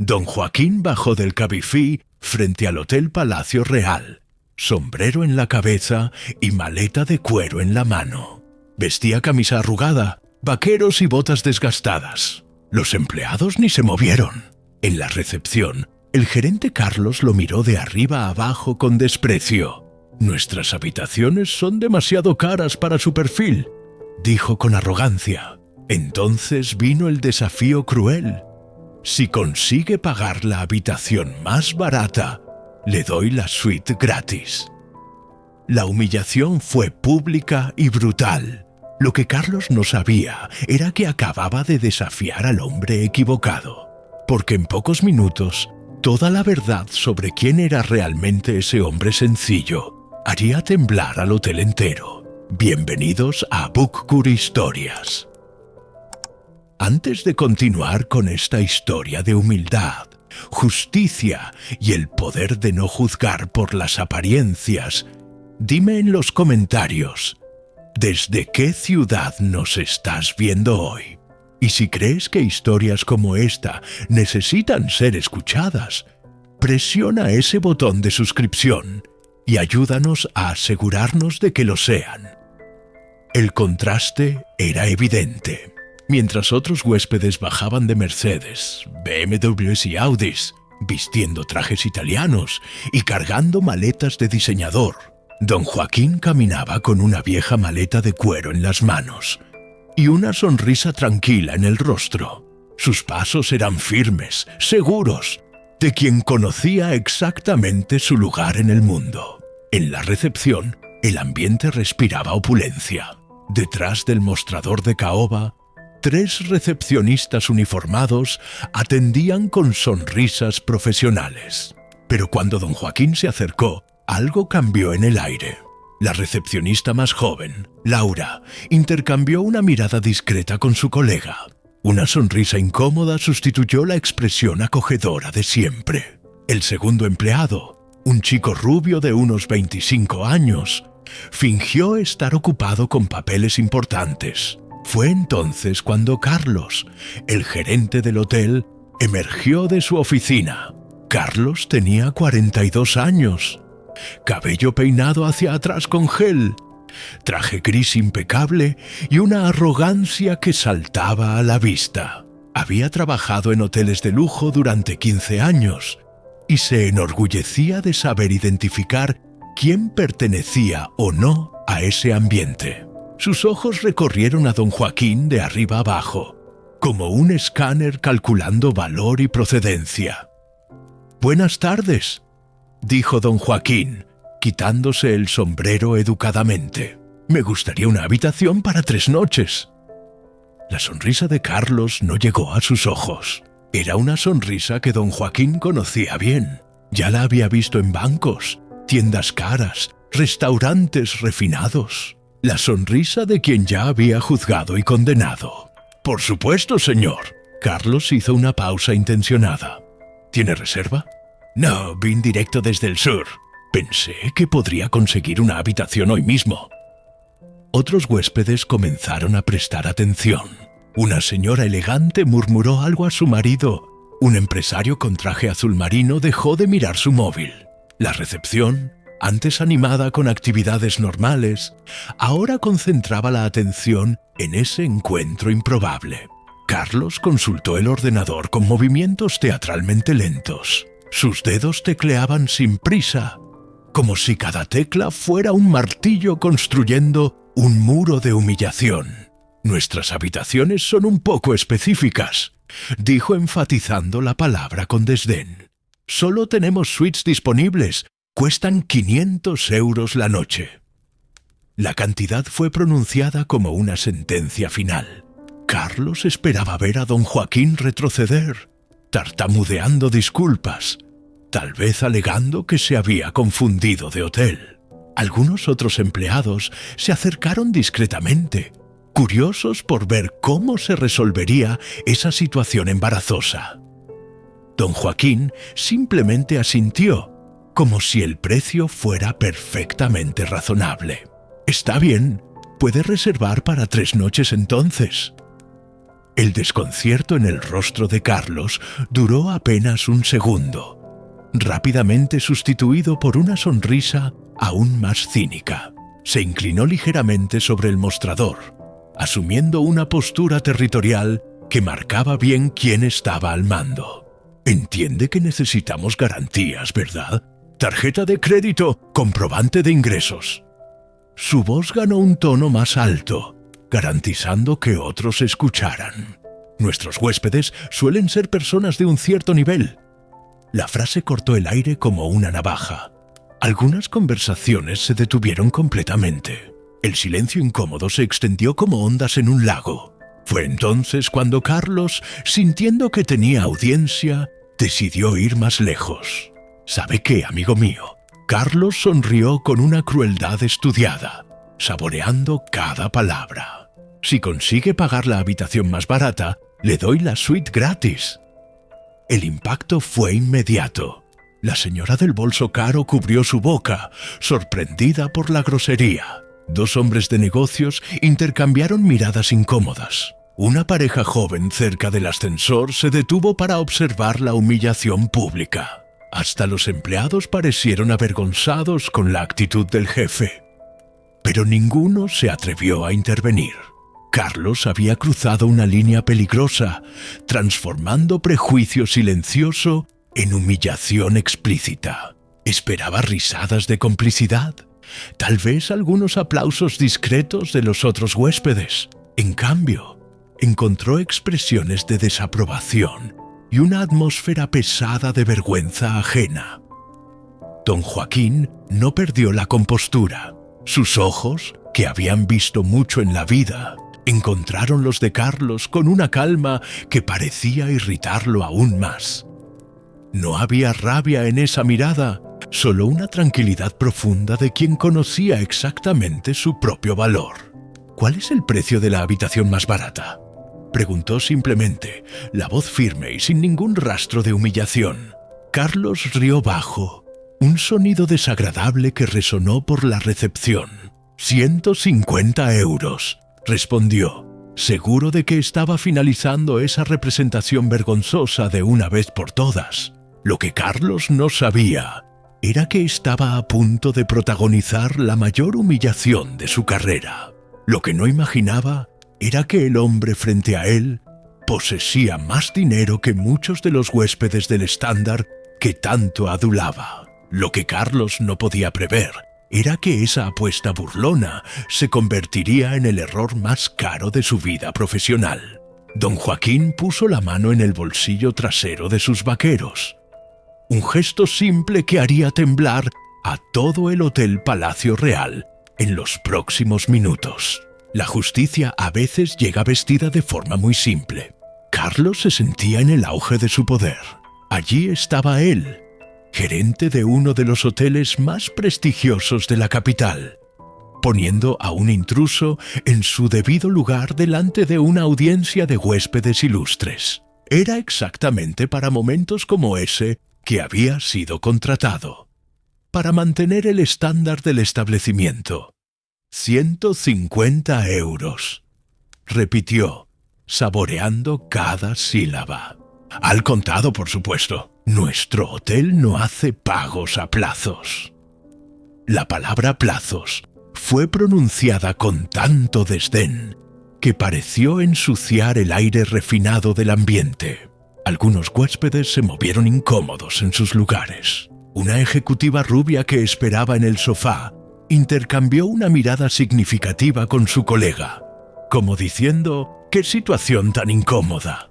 Don Joaquín bajó del Cabify frente al Hotel Palacio Real, sombrero en la cabeza y maleta de cuero en la mano. Vestía camisa arrugada, vaqueros y botas desgastadas. Los empleados ni se movieron. En la recepción, el gerente Carlos lo miró de arriba a abajo con desprecio. «Nuestras habitaciones son demasiado caras para su perfil», dijo con arrogancia. Entonces vino el desafío cruel. «Si consigue pagar la habitación más barata, le doy la suite gratis». La humillación fue pública y brutal. Lo que Carlos no sabía era que acababa de desafiar al hombre equivocado, porque en pocos minutos toda la verdad sobre quién era realmente ese hombre sencillo haría temblar al hotel entero. Bienvenidos a Bookkur Historias. Antes de continuar con esta historia de humildad, justicia y el poder de no juzgar por las apariencias, dime en los comentarios, ¿desde qué ciudad nos estás viendo hoy? Y si crees que historias como esta necesitan ser escuchadas, presiona ese botón de suscripción y ayúdanos a asegurarnos de que lo sean. El contraste era evidente. Mientras otros huéspedes bajaban de Mercedes, BMWs y Audis, vistiendo trajes italianos y cargando maletas de diseñador, don Joaquín caminaba con una vieja maleta de cuero en las manos y una sonrisa tranquila en el rostro. Sus pasos eran firmes, seguros, de quien conocía exactamente su lugar en el mundo. En la recepción, el ambiente respiraba opulencia. Detrás del mostrador de caoba, 3 recepcionistas uniformados atendían con sonrisas profesionales. Pero cuando don Joaquín se acercó, algo cambió en el aire. La recepcionista más joven, Laura, intercambió una mirada discreta con su colega. Una sonrisa incómoda sustituyó la expresión acogedora de siempre. El segundo empleado, un chico rubio de unos 25 años, fingió estar ocupado con papeles importantes. Fue entonces cuando Carlos, el gerente del hotel, emergió de su oficina. Carlos tenía 42 años, cabello peinado hacia atrás con gel, traje gris impecable y una arrogancia que saltaba a la vista. Había trabajado en hoteles de lujo durante 15 años y se enorgullecía de saber identificar quién pertenecía o no a ese ambiente. Sus ojos recorrieron a don Joaquín de arriba abajo, como un escáner calculando valor y procedencia. «Buenas tardes», dijo don Joaquín, quitándose el sombrero educadamente. «Me gustaría una habitación para 3 noches». La sonrisa de Carlos no llegó a sus ojos. Era una sonrisa que don Joaquín conocía bien. Ya la había visto en bancos, tiendas caras, restaurantes refinados. La sonrisa de quien ya había juzgado y condenado. «Por supuesto, señor». Carlos hizo una pausa intencionada. «¿Tiene reserva?» «No, vine directo desde el sur. Pensé que podría conseguir una habitación hoy mismo». Otros huéspedes comenzaron a prestar atención. Una señora elegante murmuró algo a su marido. Un empresario con traje azul marino dejó de mirar su móvil. La recepción, antes animada con actividades normales, ahora concentraba la atención en ese encuentro improbable. Carlos consultó el ordenador con movimientos teatralmente lentos. Sus dedos tecleaban sin prisa, como si cada tecla fuera un martillo construyendo un muro de humillación. «Nuestras habitaciones son un poco específicas», dijo enfatizando la palabra con desdén. «Solo tenemos suites disponibles. Cuestan 500 euros la noche». La cantidad fue pronunciada como una sentencia final. Carlos esperaba ver a don Joaquín retroceder, tartamudeando disculpas, tal vez alegando que se había confundido de hotel. Algunos otros empleados se acercaron discretamente, curiosos por ver cómo se resolvería esa situación embarazosa. Don Joaquín simplemente asintió, como si el precio fuera perfectamente razonable. «Está bien, puede reservar para 3 noches entonces». El desconcierto en el rostro de Carlos duró apenas un segundo, rápidamente sustituido por una sonrisa aún más cínica. Se inclinó ligeramente sobre el mostrador, asumiendo una postura territorial que marcaba bien quién estaba al mando. Entiende que necesitamos garantías, ¿verdad? Tarjeta de crédito, comprobante de ingresos. Su voz ganó un tono más alto, garantizando que otros escucharan. Nuestros huéspedes suelen ser personas de un cierto nivel. La frase cortó el aire como una navaja. Algunas conversaciones se detuvieron completamente. El silencio incómodo se extendió como ondas en un lago. Fue entonces cuando Carlos, sintiendo que tenía audiencia, decidió ir más lejos. ¿Sabe qué, amigo mío? Carlos sonrió con una crueldad estudiada, saboreando cada palabra. Si consigue pagar la habitación más barata, le doy la suite gratis. El impacto fue inmediato. La señora del bolso caro cubrió su boca, sorprendida por la grosería. Dos hombres de negocios intercambiaron miradas incómodas. Una pareja joven cerca del ascensor se detuvo para observar la humillación pública. Hasta los empleados parecieron avergonzados con la actitud del jefe. Pero ninguno se atrevió a intervenir. Carlos había cruzado una línea peligrosa, transformando prejuicio silencioso en humillación explícita. Esperaba risadas de complicidad, tal vez algunos aplausos discretos de los otros huéspedes. En cambio, encontró expresiones de desaprobación y una atmósfera pesada de vergüenza ajena. Don Joaquín no perdió la compostura. Sus ojos, que habían visto mucho en la vida, encontraron los de Carlos con una calma que parecía irritarlo aún más. No había rabia en esa mirada, solo una tranquilidad profunda de quien conocía exactamente su propio valor. ¿Cuál es el precio de la habitación más barata?, preguntó simplemente, la voz firme y sin ningún rastro de humillación. Carlos rió bajo, un sonido desagradable que resonó por la recepción. 150 euros, respondió, seguro de que estaba finalizando esa representación vergonzosa de una vez por todas. Lo que Carlos no sabía era que estaba a punto de protagonizar la mayor humillación de su carrera. Lo que no imaginaba era que el hombre frente a él poseía más dinero que muchos de los huéspedes del estándar que tanto adulaba. Lo que Carlos no podía prever era que esa apuesta burlona se convertiría en el error más caro de su vida profesional. Don Joaquín puso la mano en el bolsillo trasero de sus vaqueros. Un gesto simple que haría temblar a todo el Hotel Palacio Real en los próximos minutos. La justicia a veces llega vestida de forma muy simple. Carlos se sentía en el auge de su poder. Allí estaba él, gerente de uno de los hoteles más prestigiosos de la capital, poniendo a un intruso en su debido lugar delante de una audiencia de huéspedes ilustres. Era exactamente para momentos como ese que había sido contratado, para mantener el estándar del establecimiento. 150 euros, repitió, saboreando cada sílaba. Al contado, por supuesto. Nuestro hotel no hace pagos a plazos. La palabra plazos fue pronunciada con tanto desdén que pareció ensuciar el aire refinado del ambiente. Algunos huéspedes se movieron incómodos en sus lugares. Una ejecutiva rubia que esperaba en el sofá intercambió una mirada significativa con su colega, como diciendo, «¿Qué situación tan incómoda?».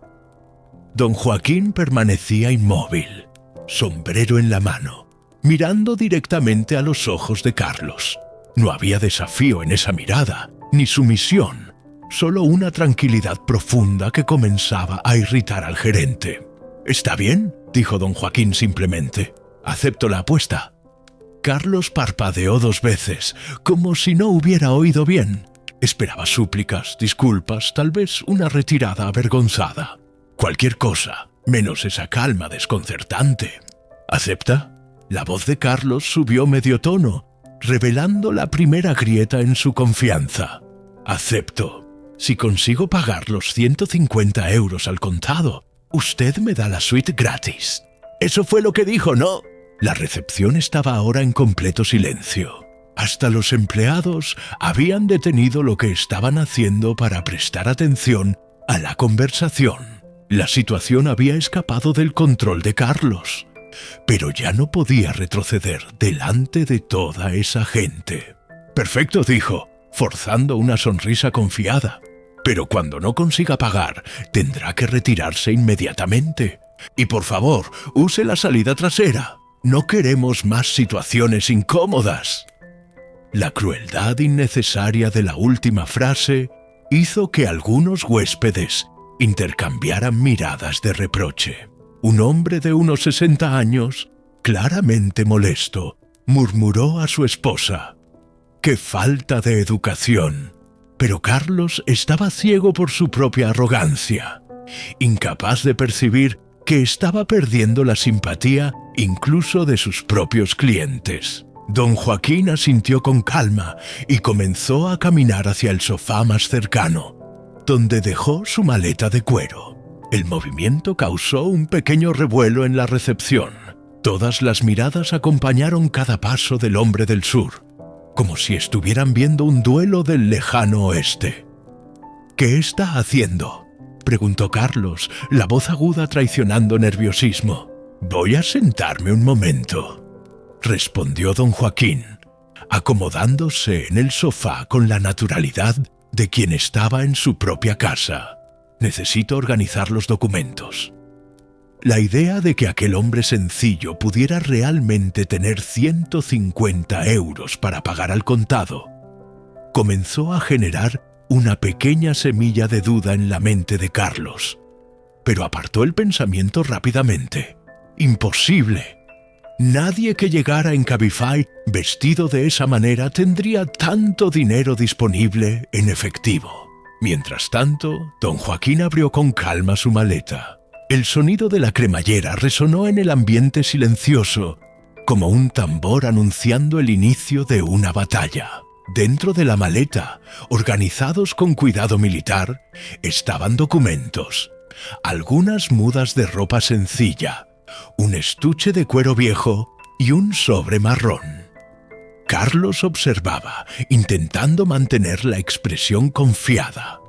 Don Joaquín permanecía inmóvil, sombrero en la mano, mirando directamente a los ojos de Carlos. No había desafío en esa mirada, ni sumisión, solo una tranquilidad profunda que comenzaba a irritar al gerente. «Está bien», dijo don Joaquín simplemente. «Acepto la apuesta». Carlos parpadeó 2 veces, como si no hubiera oído bien. Esperaba súplicas, disculpas, tal vez una retirada avergonzada. Cualquier cosa, menos esa calma desconcertante. ¿Acepta? La voz de Carlos subió medio tono, revelando la primera grieta en su confianza. «Acepto», Si consigo pagar los 150 euros al contado, usted me da la suite gratis. Eso fue lo que dijo, ¿no? La recepción estaba ahora en completo silencio. Hasta los empleados habían detenido lo que estaban haciendo para prestar atención a la conversación. La situación había escapado del control de Carlos, pero ya no podía retroceder delante de toda esa gente. «Perfecto», dijo, forzando una sonrisa confiada. «Pero cuando no consiga pagar, tendrá que retirarse inmediatamente. Y por favor, use la salida trasera. No queremos más situaciones incómodas». La crueldad innecesaria de la última frase hizo que algunos huéspedes intercambiaran miradas de reproche. Un hombre de unos 60 años, claramente molesto, murmuró a su esposa: «¡Qué falta de educación!». Pero Carlos estaba ciego por su propia arrogancia, incapaz de percibir que estaba perdiendo la simpatía incluso de sus propios clientes. Don Joaquín asintió con calma y comenzó a caminar hacia el sofá más cercano, donde dejó su maleta de cuero. El movimiento causó un pequeño revuelo en la recepción. Todas las miradas acompañaron cada paso del hombre del sur, como si estuvieran viendo un duelo del lejano oeste. «¿Qué está haciendo?», preguntó Carlos, la voz aguda traicionando nerviosismo. «Voy a sentarme un momento», respondió don Joaquín, acomodándose en el sofá con la naturalidad de quien estaba en su propia casa. «Necesito organizar los documentos». La idea de que aquel hombre sencillo pudiera realmente tener 150 euros para pagar al contado comenzó a generar una pequeña semilla de duda en la mente de Carlos, pero apartó el pensamiento rápidamente. «Imposible. Nadie que llegara en Cabify vestido de esa manera tendría tanto dinero disponible en efectivo». Mientras tanto, don Joaquín abrió con calma su maleta. El sonido de la cremallera resonó en el ambiente silencioso, como un tambor anunciando el inicio de una batalla. Dentro de la maleta, organizados con cuidado militar, estaban documentos, algunas mudas de ropa sencilla, un estuche de cuero viejo y un sobre marrón. Carlos observaba, intentando mantener la expresión confiada,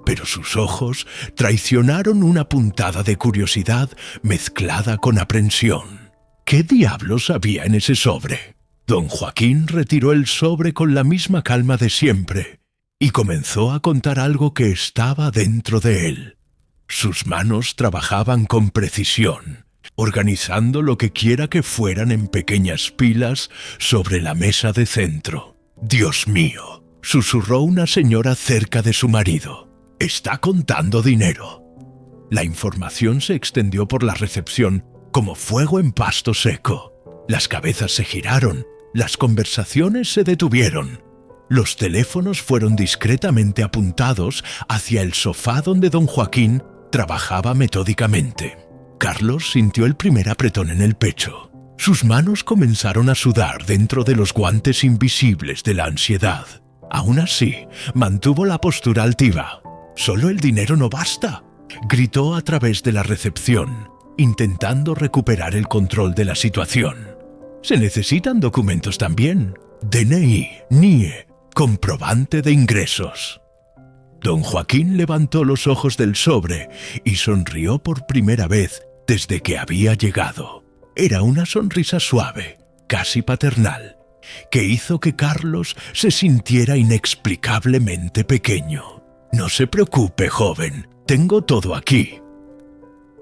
pero sus ojos traicionaron una puntada de curiosidad mezclada con aprensión. ¿Qué diablos había en ese sobre? Don Joaquín retiró el sobre con la misma calma de siempre y comenzó a contar algo que estaba dentro de él. Sus manos trabajaban con precisión, organizando lo que quiera que fueran en pequeñas pilas sobre la mesa de centro. «Dios mío», susurró una señora cerca de su marido. «Está contando dinero». La información se extendió por la recepción como fuego en pasto seco. Las cabezas se giraron, las conversaciones se detuvieron. Los teléfonos fueron discretamente apuntados hacia el sofá donde don Joaquín trabajaba metódicamente. Carlos sintió el primer apretón en el pecho. Sus manos comenzaron a sudar dentro de los guantes invisibles de la ansiedad. Aún así, mantuvo la postura altiva. «Solo el dinero no basta», gritó a través de la recepción, intentando recuperar el control de la situación. «Se necesitan documentos también. DNI, NIE, comprobante de ingresos». Don Joaquín levantó los ojos del sobre y sonrió por primera vez desde que había llegado. Era una sonrisa suave, casi paternal, que hizo que Carlos se sintiera inexplicablemente pequeño. «No se preocupe, joven, tengo todo aquí».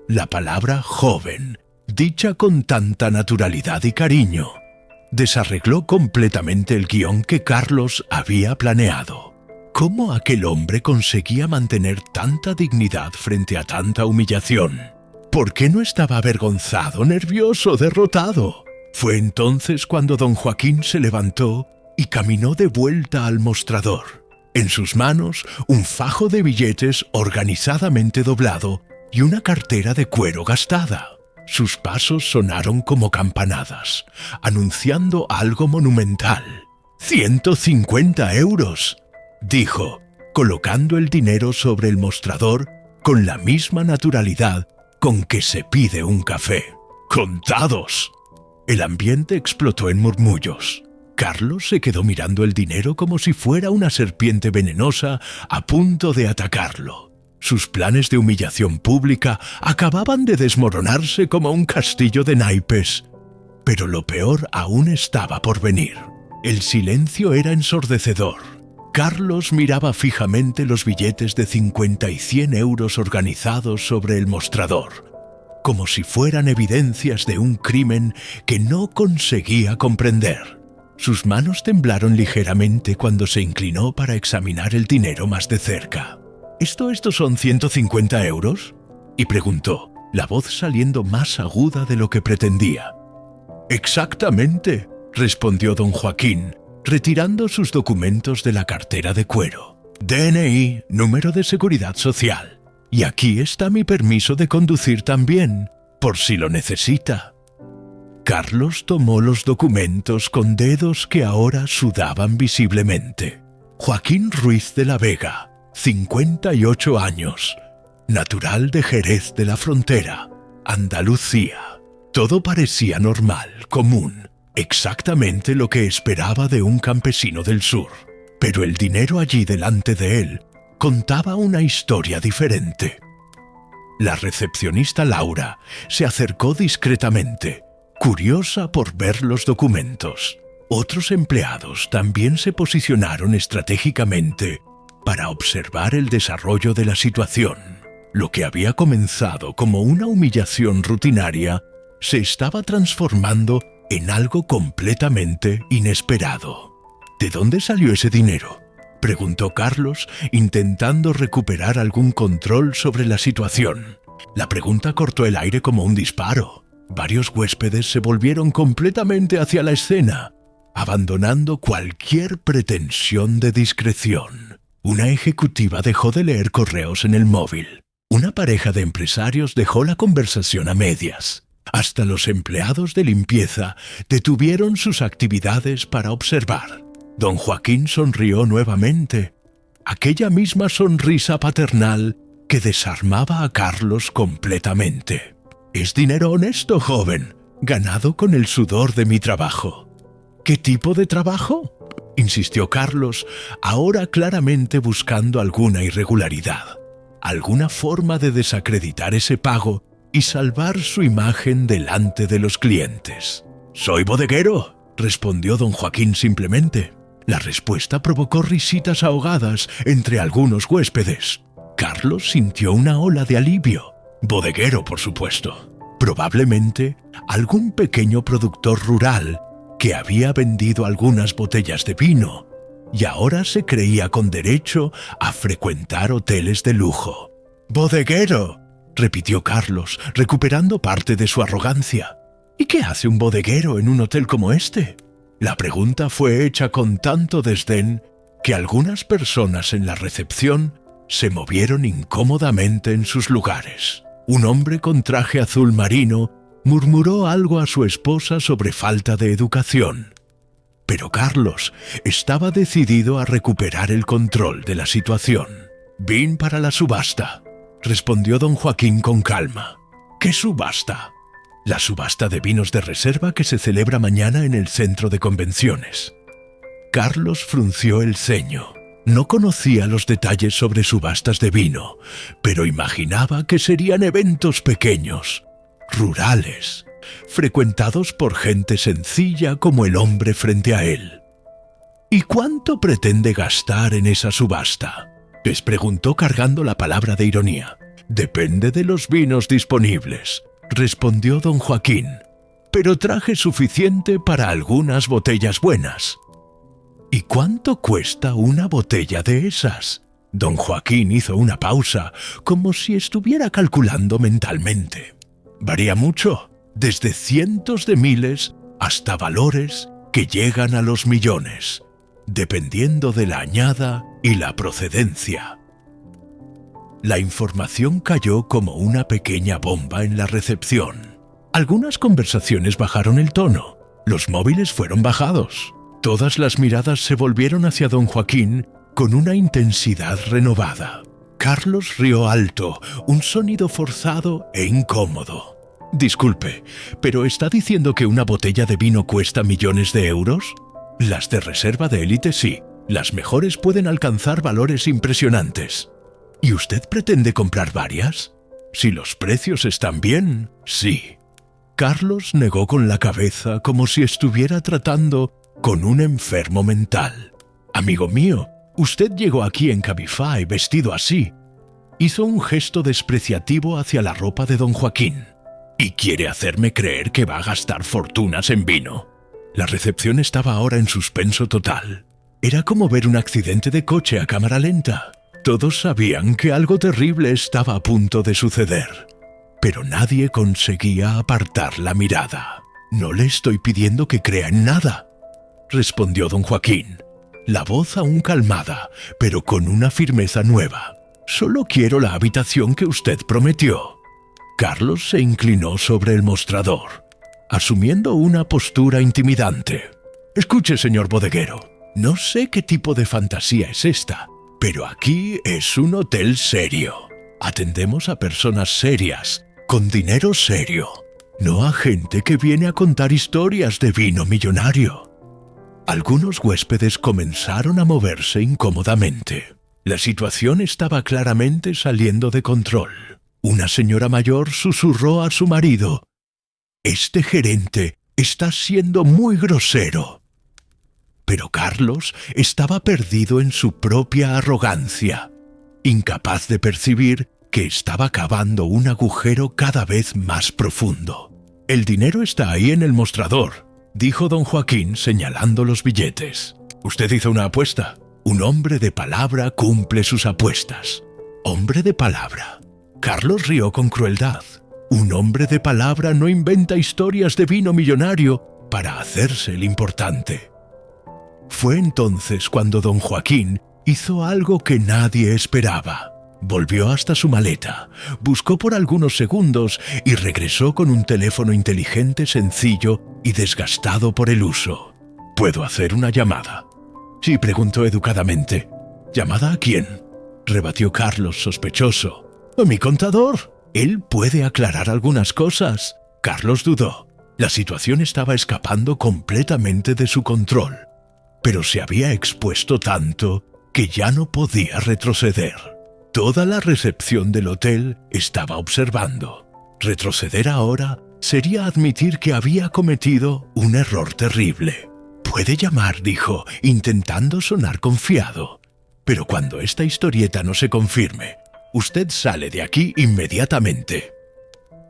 La palabra joven, dicha con tanta naturalidad y cariño, desarregló completamente el guión que Carlos había planeado. ¿Cómo aquel hombre conseguía mantener tanta dignidad frente a tanta humillación? ¿Por qué no estaba avergonzado, nervioso, derrotado? Fue entonces cuando don Joaquín se levantó y caminó de vuelta al mostrador. En sus manos, un fajo de billetes organizadamente doblado y una cartera de cuero gastada. Sus pasos sonaron como campanadas, anunciando algo monumental. «150 euros», dijo, colocando el dinero sobre el mostrador con la misma naturalidad con que se pide un café. ¡Contados! El ambiente explotó en murmullos. Carlos se quedó mirando el dinero como si fuera una serpiente venenosa a punto de atacarlo. Sus planes de humillación pública acababan de desmoronarse como un castillo de naipes. Pero lo peor aún estaba por venir. El silencio era ensordecedor. Carlos miraba fijamente los billetes de 50 y 100 euros organizados sobre el mostrador, como si fueran evidencias de un crimen que no conseguía comprender. Sus manos temblaron ligeramente cuando se inclinó para examinar el dinero más de cerca. ¿Estos son 150 euros? Y preguntó, la voz saliendo más aguda de lo que pretendía. «Exactamente», respondió don Joaquín, retirando sus documentos de la cartera de cuero. «DNI, número de seguridad social. Y aquí está mi permiso de conducir también, por si lo necesita». Carlos tomó los documentos con dedos que ahora sudaban visiblemente. Joaquín Ruiz de la Vega, 58 años, natural de Jerez de la Frontera, Andalucía. Todo parecía normal, común, exactamente lo que esperaba de un campesino del sur. Pero el dinero allí delante de él contaba una historia diferente. La recepcionista Laura se acercó discretamente, curiosa por ver los documentos. Otros empleados también se posicionaron estratégicamente para observar el desarrollo de la situación. Lo que había comenzado como una humillación rutinaria se estaba transformando en algo completamente inesperado. ¿De dónde salió ese dinero?, preguntó Carlos, intentando recuperar algún control sobre la situación. La pregunta cortó el aire como un disparo. Varios huéspedes se volvieron completamente hacia la escena, abandonando cualquier pretensión de discreción. Una ejecutiva dejó de leer correos en el móvil. Una pareja de empresarios dejó la conversación a medias. Hasta los empleados de limpieza detuvieron sus actividades para observar. Don Joaquín sonrió nuevamente, aquella misma sonrisa paternal que desarmaba a Carlos completamente. «Es dinero honesto, joven, ganado con el sudor de mi trabajo». «¿Qué tipo de trabajo?», insistió Carlos, ahora claramente buscando alguna irregularidad, alguna forma de desacreditar ese pago y salvar su imagen delante de los clientes. «Soy bodeguero», respondió don Joaquín simplemente. La respuesta provocó risitas ahogadas entre algunos huéspedes. Carlos sintió una ola de alivio. Bodeguero, por supuesto. Probablemente algún pequeño productor rural que había vendido algunas botellas de vino y ahora se creía con derecho a frecuentar hoteles de lujo. «Bodeguero», repitió Carlos, recuperando parte de su arrogancia. «¿Y qué hace un bodeguero en un hotel como este?». La pregunta fue hecha con tanto desdén que algunas personas en la recepción se movieron incómodamente en sus lugares. Un hombre con traje azul marino murmuró algo a su esposa sobre falta de educación. Pero Carlos estaba decidido a recuperar el control de la situación. «Vin para la subasta», respondió don Joaquín con calma. «¿Qué subasta?». «La subasta de vinos de reserva que se celebra mañana en el centro de convenciones». Carlos frunció el ceño. No conocía los detalles sobre subastas de vino, pero imaginaba que serían eventos pequeños, rurales, frecuentados por gente sencilla como el hombre frente a él. «¿Y cuánto pretende gastar en esa subasta?», les preguntó cargando la palabra de ironía. «Depende de los vinos disponibles», respondió don Joaquín, «pero traje suficiente para algunas botellas buenas». «¿Y cuánto cuesta una botella de esas?». Don Joaquín hizo una pausa, como si estuviera calculando mentalmente. «Varía mucho, desde cientos de miles hasta valores que llegan a los millones, dependiendo de la añada y la procedencia». La información cayó como una pequeña bomba en la recepción. Algunas conversaciones bajaron el tono. Los móviles fueron bajados. Todas las miradas se volvieron hacia don Joaquín con una intensidad renovada. Carlos rió alto, un sonido forzado e incómodo. Disculpe, ¿pero está diciendo que una botella de vino cuesta millones de euros? Las de reserva de élite sí, las mejores pueden alcanzar valores impresionantes. ¿Y usted pretende comprar varias? Si los precios están bien, sí. Carlos negó con la cabeza como si estuviera tratando con un enfermo mental. Amigo mío, usted llegó aquí en Cabify vestido así. Hizo un gesto despreciativo hacia la ropa de don Joaquín. ¿Y quiere hacerme creer que va a gastar fortunas en vino? La recepción estaba ahora en suspenso total. Era como ver un accidente de coche a cámara lenta. Todos sabían que algo terrible estaba a punto de suceder. Pero nadie conseguía apartar la mirada. «No le estoy pidiendo que crea en nada», respondió don Joaquín, la voz aún calmada, pero con una firmeza nueva. «Solo quiero la habitación que usted prometió». Carlos se inclinó sobre el mostrador, asumiendo una postura intimidante. «Escuche, señor bodeguero, no sé qué tipo de fantasía es esta, pero aquí es un hotel serio. Atendemos a personas serias, con dinero serio, no a gente que viene a contar historias de vino millonario». Algunos huéspedes comenzaron a moverse incómodamente. La situación estaba claramente saliendo de control. Una señora mayor susurró a su marido: «Este gerente está siendo muy grosero». Pero Carlos estaba perdido en su propia arrogancia, incapaz de percibir que estaba cavando un agujero cada vez más profundo. «El dinero está ahí en el mostrador», dijo don Joaquín señalando los billetes. «Usted hizo una apuesta. Un hombre de palabra cumple sus apuestas». «¿Hombre de palabra?». Carlos rió con crueldad. «Un hombre de palabra no inventa historias de vino millonario para hacerse el importante». Fue entonces cuando don Joaquín hizo algo que nadie esperaba. Volvió hasta su maleta, buscó por algunos segundos y regresó con un teléfono inteligente sencillo y desgastado por el uso. «¿Puedo hacer una llamada?». «Sí», preguntó educadamente. «¿Llamada a quién?», rebatió Carlos sospechoso. «A mi contador. Él puede aclarar algunas cosas». Carlos dudó. La situación estaba escapando completamente de su control, pero se había expuesto tanto que ya no podía retroceder. Toda la recepción del hotel estaba observando. Retroceder ahora sería admitir que había cometido un error terrible. «Puede llamar», dijo, intentando sonar confiado. «Pero cuando esta historieta no se confirme, usted sale de aquí inmediatamente».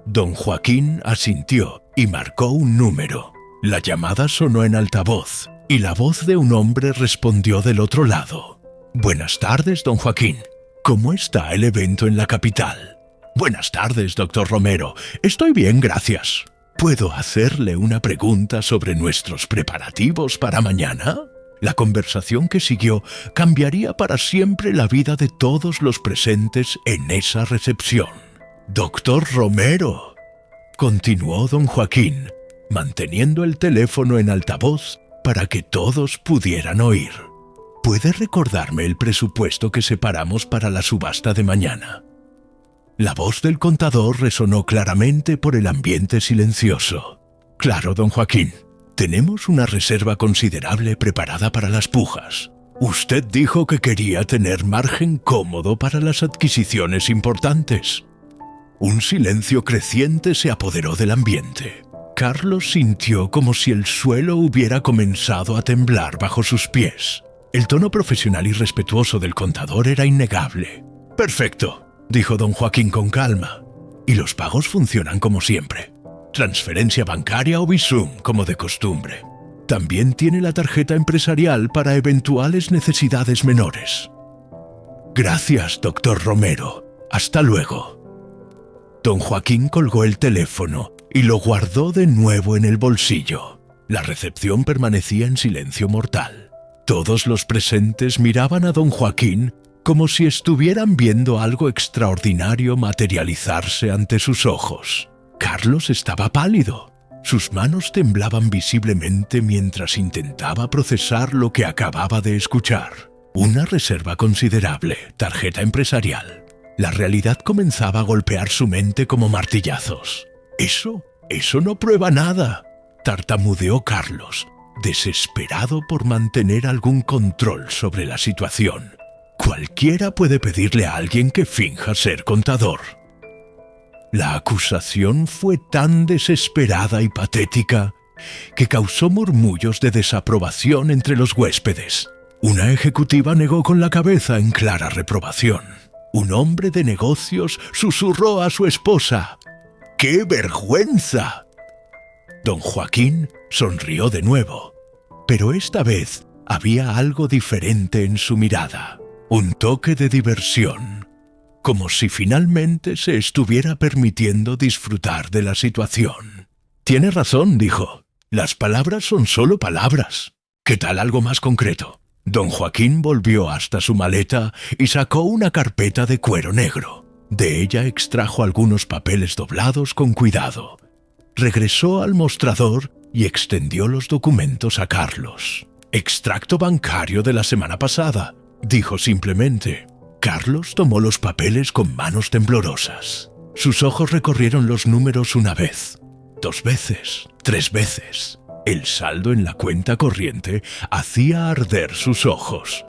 Don Joaquín asintió y marcó un número. La llamada sonó en altavoz y la voz de un hombre respondió del otro lado. «Buenas tardes, don Joaquín. ¿Cómo está el evento en la capital?». «Buenas tardes, doctor Romero. Estoy bien, gracias. ¿Puedo hacerle una pregunta sobre nuestros preparativos para mañana?». La conversación que siguió cambiaría para siempre la vida de todos los presentes en esa recepción. «Doctor Romero», continuó don Joaquín, manteniendo el teléfono en altavoz para que todos pudieran oír. «¿Puede recordarme el presupuesto que separamos para la subasta de mañana?». La voz del contador resonó claramente por el ambiente silencioso. «Claro, don Joaquín. Tenemos una reserva considerable preparada para las pujas. Usted dijo que quería tener margen cómodo para las adquisiciones importantes». Un silencio creciente se apoderó del ambiente. Carlos sintió como si el suelo hubiera comenzado a temblar bajo sus pies. El tono profesional y respetuoso del contador era innegable. «Perfecto», dijo don Joaquín con calma. «Y los pagos funcionan como siempre. Transferencia bancaria o Bizum, como de costumbre. También tiene la tarjeta empresarial para eventuales necesidades menores». «Gracias, doctor Romero. Hasta luego». Don Joaquín colgó el teléfono y lo guardó de nuevo en el bolsillo. La recepción permanecía en silencio mortal. Todos los presentes miraban a don Joaquín como si estuvieran viendo algo extraordinario materializarse ante sus ojos. Carlos estaba pálido. Sus manos temblaban visiblemente mientras intentaba procesar lo que acababa de escuchar. Una reserva considerable, tarjeta empresarial. La realidad comenzaba a golpear su mente como martillazos. Eso no prueba nada, tartamudeó Carlos, desesperado por mantener algún control sobre la situación. Cualquiera puede pedirle a alguien que finja ser contador. La acusación fue tan desesperada y patética que causó murmullos de desaprobación entre los huéspedes. Una ejecutiva negó con la cabeza en clara reprobación. Un hombre de negocios susurró a su esposa: ¡qué vergüenza! Don Joaquín sonrió de nuevo, pero esta vez había algo diferente en su mirada, un toque de diversión, como si finalmente se estuviera permitiendo disfrutar de la situación. «Tiene razón», dijo. «Las palabras son solo palabras. ¿Qué tal algo más concreto?» Don Joaquín volvió hasta su maleta y sacó una carpeta de cuero negro. De ella extrajo algunos papeles doblados con cuidado. Regresó al mostrador y extendió los documentos a Carlos. «Extracto bancario de la semana pasada», dijo simplemente. Carlos tomó los papeles con manos temblorosas. Sus ojos recorrieron los números una vez, 2 veces, 3 veces. El saldo en la cuenta corriente hacía arder sus ojos.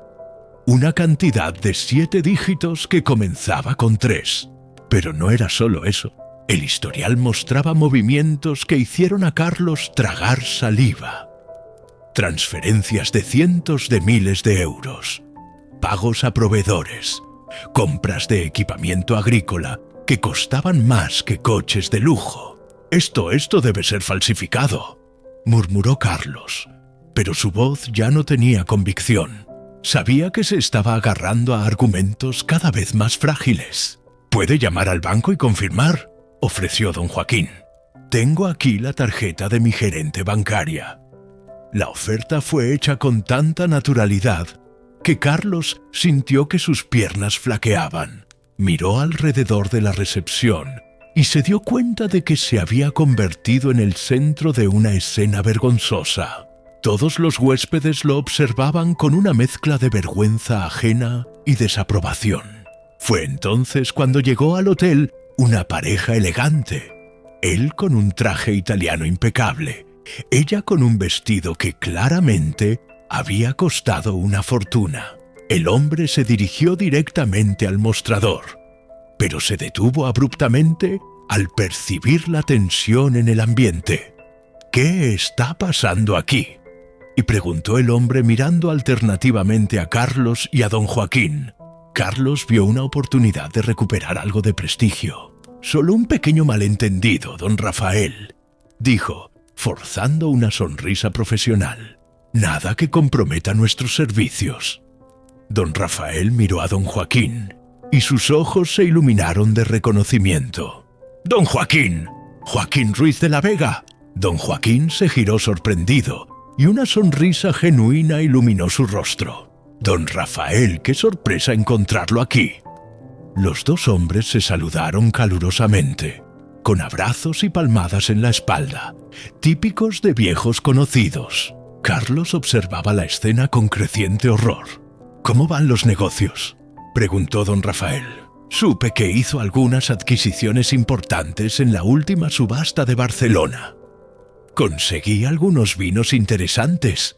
Una cantidad de 7 dígitos que comenzaba con 3. Pero no era solo eso. El historial mostraba movimientos que hicieron a Carlos tragar saliva. Transferencias de cientos de miles de euros. Pagos a proveedores. Compras de equipamiento agrícola que costaban más que coches de lujo. Esto debe ser falsificado», murmuró Carlos, pero su voz ya no tenía convicción. Sabía que se estaba agarrando a argumentos cada vez más frágiles. «Puede llamar al banco y confirmar», ofreció don Joaquín. «Tengo aquí la tarjeta de mi gerente bancaria». La oferta fue hecha con tanta naturalidad que Carlos sintió que sus piernas flaqueaban. Miró alrededor de la recepción y se dio cuenta de que se había convertido en el centro de una escena vergonzosa. Todos los huéspedes lo observaban con una mezcla de vergüenza ajena y desaprobación. Fue entonces cuando llegó al hotel una pareja elegante. Él con un traje italiano impecable, ella con un vestido que claramente había costado una fortuna. El hombre se dirigió directamente al mostrador, pero se detuvo abruptamente al percibir la tensión en el ambiente. «¿Qué está pasando aquí?», y preguntó el hombre mirando alternativamente a Carlos y a don Joaquín. Carlos vio una oportunidad de recuperar algo de prestigio. «Solo un pequeño malentendido, don Rafael», dijo, forzando una sonrisa profesional. «Nada que comprometa nuestros servicios». Don Rafael miró a don Joaquín y sus ojos se iluminaron de reconocimiento. «¡Don Joaquín! ¡Joaquín Ruiz de la Vega!». Don Joaquín se giró sorprendido y una sonrisa genuina iluminó su rostro. «Don Rafael, qué sorpresa encontrarlo aquí». Los dos hombres se saludaron calurosamente, con abrazos y palmadas en la espalda, típicos de viejos conocidos. Carlos observaba la escena con creciente horror. «¿Cómo van los negocios?», preguntó don Rafael. «Supe que hizo algunas adquisiciones importantes en la última subasta de Barcelona». «Conseguí algunos vinos interesantes»,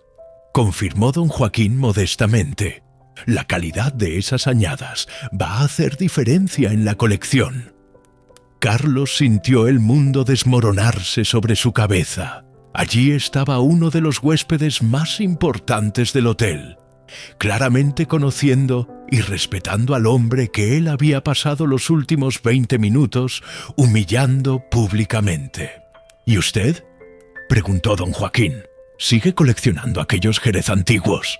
confirmó don Joaquín modestamente. «La calidad de esas añadas va a hacer diferencia en la colección». Carlos sintió el mundo desmoronarse sobre su cabeza. Allí estaba uno de los huéspedes más importantes del hotel, claramente conociendo y respetando al hombre que él había pasado los últimos 20 minutos humillando públicamente. «¿Y usted?», preguntó don Joaquín. «¿Sigue coleccionando aquellos Jerez antiguos?».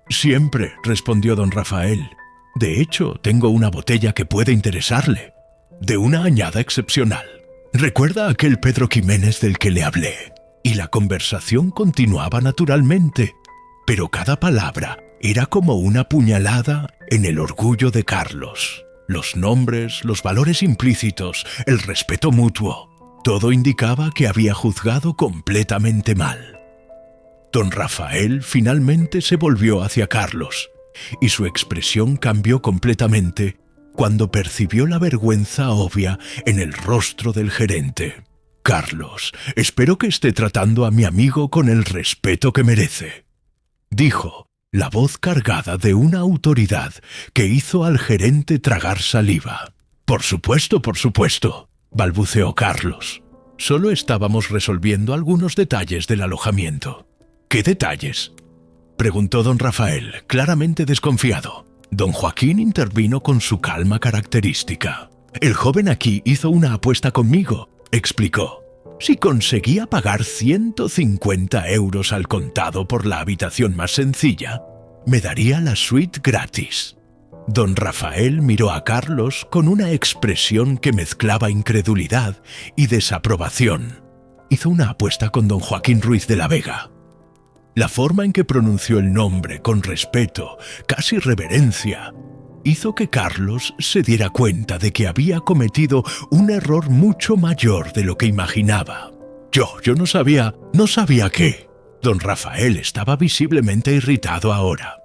«Siempre», respondió don Rafael. «De hecho, tengo una botella que puede interesarle, de una añada excepcional. ¿Recuerda aquel Pedro Ximénez del que le hablé?». Y la conversación continuaba naturalmente, pero cada palabra era como una puñalada en el orgullo de Carlos. Los nombres, los valores implícitos, el respeto mutuo, todo indicaba que había juzgado completamente mal. Don Rafael finalmente se volvió hacia Carlos y su expresión cambió completamente cuando percibió la vergüenza obvia en el rostro del gerente. «Carlos, espero que esté tratando a mi amigo con el respeto que merece», dijo, la voz cargada de una autoridad que hizo al gerente tragar saliva. Por supuesto», balbuceó Carlos. «Solo estábamos resolviendo algunos detalles del alojamiento». «¿Qué detalles?», preguntó don Rafael, claramente desconfiado. Don Joaquín intervino con su calma característica. «El joven aquí hizo una apuesta conmigo», explicó. «Si conseguía pagar 150 euros al contado por la habitación más sencilla, me daría la suite gratis». Don Rafael miró a Carlos con una expresión que mezclaba incredulidad y desaprobación. Hizo una apuesta con don Joaquín Ruiz de la Vega. La forma en que pronunció el nombre, con respeto, casi reverencia, hizo que Carlos se diera cuenta de que había cometido un error mucho mayor de lo que imaginaba. Yo no sabía qué. Don Rafael estaba visiblemente irritado ahora.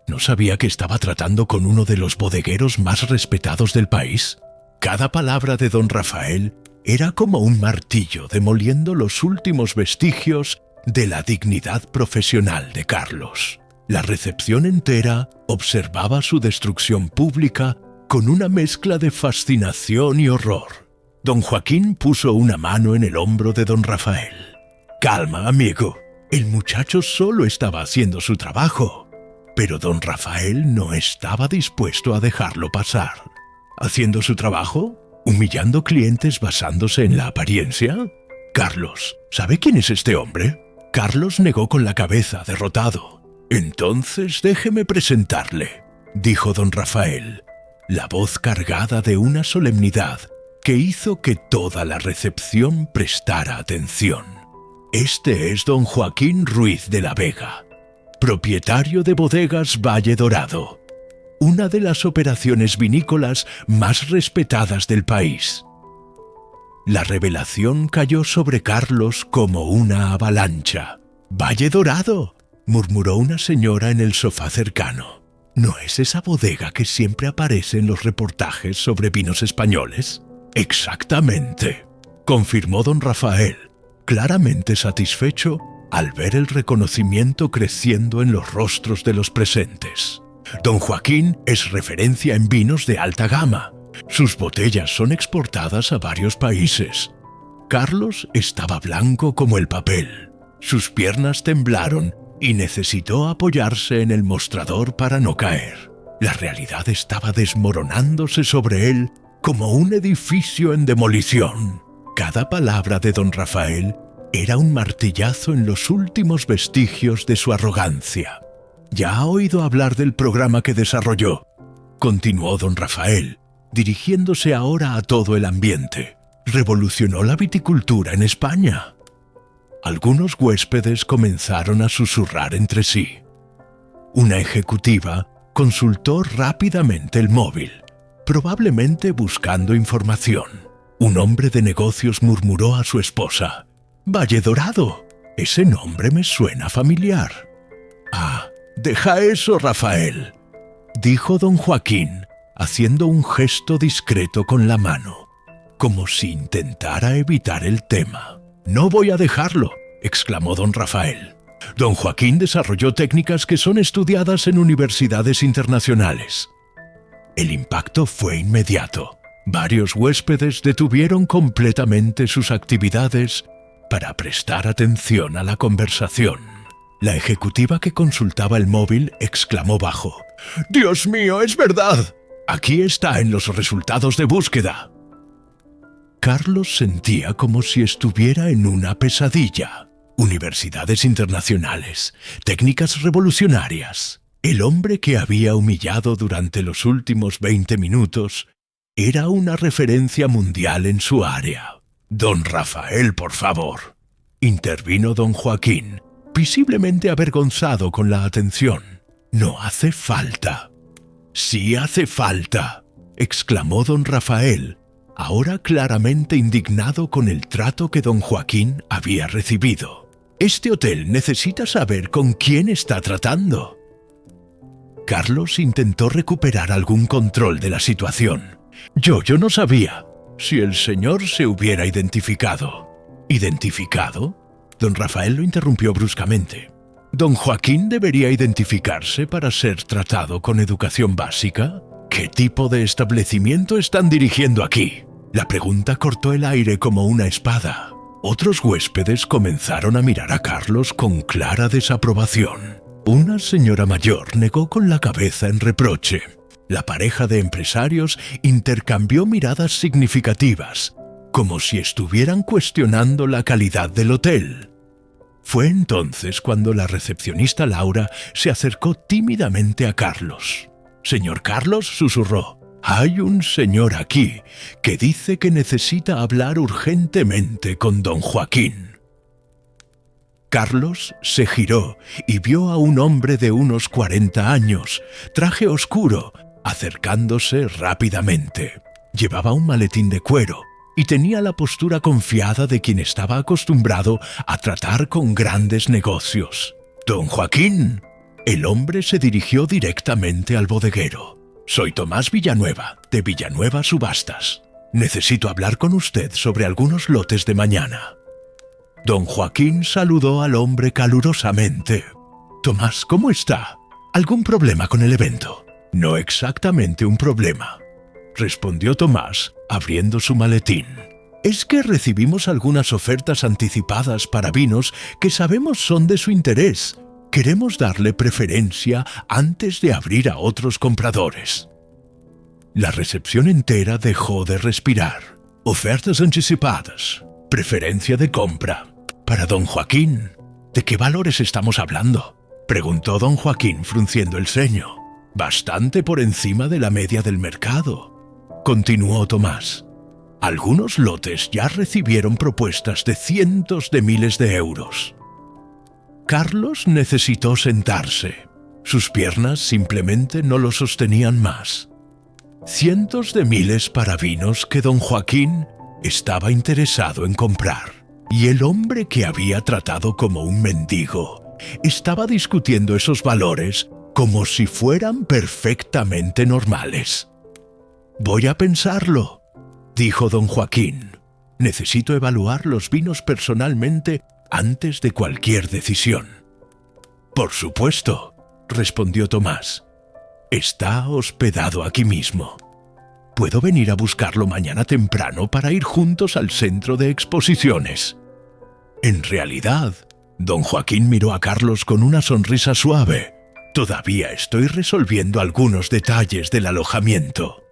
¿No sabía que estaba tratando con uno de los bodegueros más respetados del país? Cada palabra de don Rafael era como un martillo demoliendo los últimos vestigios de la dignidad profesional de Carlos. La recepción entera observaba su destrucción pública con una mezcla de fascinación y horror. Don Joaquín puso una mano en el hombro de don Rafael. «Calma, amigo. El muchacho solo estaba haciendo su trabajo». Pero don Rafael no estaba dispuesto a dejarlo pasar. ¿Haciendo su trabajo? ¿Humillando clientes basándose en la apariencia? «Carlos, ¿sabe quién es este hombre?». Carlos negó con la cabeza, derrotado. «Entonces déjeme presentarle», dijo don Rafael, la voz cargada de una solemnidad que hizo que toda la recepción prestara atención. «Este es don Joaquín Ruiz de la Vega, propietario de Bodegas Valle Dorado, una de las operaciones vinícolas más respetadas del país». La revelación cayó sobre Carlos como una avalancha. «¿Valle Dorado?», murmuró una señora en el sofá cercano. «¿No es esa bodega que siempre aparece en los reportajes sobre vinos españoles?». «Exactamente», confirmó don Rafael, claramente satisfecho al ver el reconocimiento creciendo en los rostros de los presentes. «Don Joaquín es referencia en vinos de alta gama. Sus botellas son exportadas a varios países». Carlos estaba blanco como el papel. Sus piernas temblaron y necesitó apoyarse en el mostrador para no caer. La realidad estaba desmoronándose sobre él como un edificio en demolición. Cada palabra de don Rafael era un martillazo en los últimos vestigios de su arrogancia. «¿Ya ha oído hablar del programa que desarrolló?», continuó don Rafael, dirigiéndose ahora a todo el ambiente. «Revolucionó la viticultura en España». Algunos huéspedes comenzaron a susurrar entre sí. Una ejecutiva consultó rápidamente el móvil, probablemente buscando información. Un hombre de negocios murmuró a su esposa: «Valle Dorado, ese nombre me suena familiar». «Ah, deja eso, Rafael», dijo don Joaquín, haciendo un gesto discreto con la mano, como si intentara evitar el tema. «No voy a dejarlo», exclamó don Rafael. «Don Joaquín desarrolló técnicas que son estudiadas en universidades internacionales». El impacto fue inmediato. Varios huéspedes detuvieron completamente sus actividades para prestar atención a la conversación. La ejecutiva que consultaba el móvil exclamó bajo: «¡Dios mío, es verdad! Aquí está en los resultados de búsqueda». Carlos sentía como si estuviera en una pesadilla. Universidades internacionales, técnicas revolucionarias. El hombre que había humillado durante los últimos 20 minutos era una referencia mundial en su área. «Don Rafael, por favor», intervino don Joaquín, visiblemente avergonzado con la atención. «No hace falta». «Sí hace falta», exclamó don Rafael, ahora claramente indignado con el trato que don Joaquín había recibido. «Este hotel necesita saber con quién está tratando». Carlos intentó recuperar algún control de la situación. Yo no sabía si el señor se hubiera identificado. ¿Identificado? Don Rafael lo interrumpió bruscamente. ¿Don Joaquín debería identificarse para ser tratado con educación básica? ¿Qué tipo de establecimiento están dirigiendo aquí? La pregunta cortó el aire como una espada. Otros huéspedes comenzaron a mirar a Carlos con clara desaprobación. Una señora mayor negó con la cabeza en reproche. La pareja de empresarios intercambió miradas significativas, como si estuvieran cuestionando la calidad del hotel. Fue entonces cuando la recepcionista Laura se acercó tímidamente a Carlos. «Señor Carlos», susurró, «hay un señor aquí que dice que necesita hablar urgentemente con don Joaquín». Carlos se giró y vio a un hombre de unos 40 años, traje oscuro, acercándose rápidamente. Llevaba un maletín de cuero y tenía la postura confiada de quien estaba acostumbrado a tratar con grandes negocios. «Don Joaquín». El hombre se dirigió directamente al bodeguero. «Soy Tomás Villanueva, de Villanueva Subastas. Necesito hablar con usted sobre algunos lotes de mañana». Don Joaquín saludó al hombre calurosamente. «Tomás, ¿cómo está? ¿Algún problema con el evento?» «No exactamente un problema», respondió Tomás, abriendo su maletín. «Es que recibimos algunas ofertas anticipadas para vinos que sabemos son de su interés. Queremos darle preferencia antes de abrir a otros compradores». La recepción entera dejó de respirar. «Ofertas anticipadas. Preferencia de compra. Para don Joaquín». «¿De qué valores estamos hablando?», preguntó don Joaquín frunciendo el ceño. «Bastante por encima de la media del mercado», continuó Tomás. «Algunos lotes ya recibieron propuestas de cientos de miles de euros». Carlos necesitó sentarse. Sus piernas simplemente no lo sostenían más. Cientos de miles para vinos que don Joaquín estaba interesado en comprar. Y el hombre que había tratado como un mendigo estaba discutiendo esos valores como si fueran perfectamente normales. «Voy a pensarlo», dijo don Joaquín. «Necesito evaluar los vinos personalmente antes de cualquier decisión». «Por supuesto», respondió Tomás. «Está hospedado aquí mismo. ¿Puedo venir a buscarlo mañana temprano para ir juntos al centro de exposiciones?» En realidad, don Joaquín miró a Carlos con una sonrisa suave. «Todavía estoy resolviendo algunos detalles del alojamiento».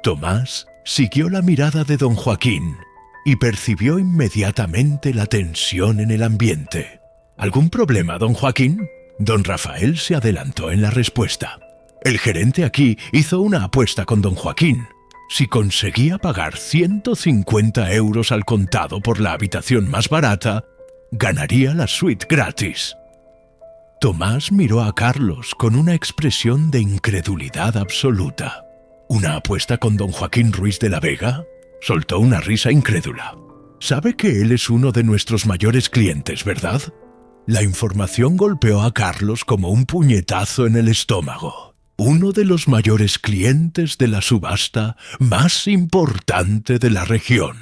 Tomás siguió la mirada de don Joaquín y percibió inmediatamente la tensión en el ambiente. «¿Algún problema, don Joaquín?». Don Rafael se adelantó en la respuesta. «El gerente aquí hizo una apuesta con don Joaquín. Si conseguía pagar 150 euros al contado por la habitación más barata, ganaría la suite gratis». Tomás miró a Carlos con una expresión de incredulidad absoluta. «¿Una apuesta con don Joaquín Ruiz de la Vega?». Soltó una risa incrédula. «Sabe que él es uno de nuestros mayores clientes, ¿verdad?». La información golpeó a Carlos como un puñetazo en el estómago. Uno de los mayores clientes de la subasta más importante de la región.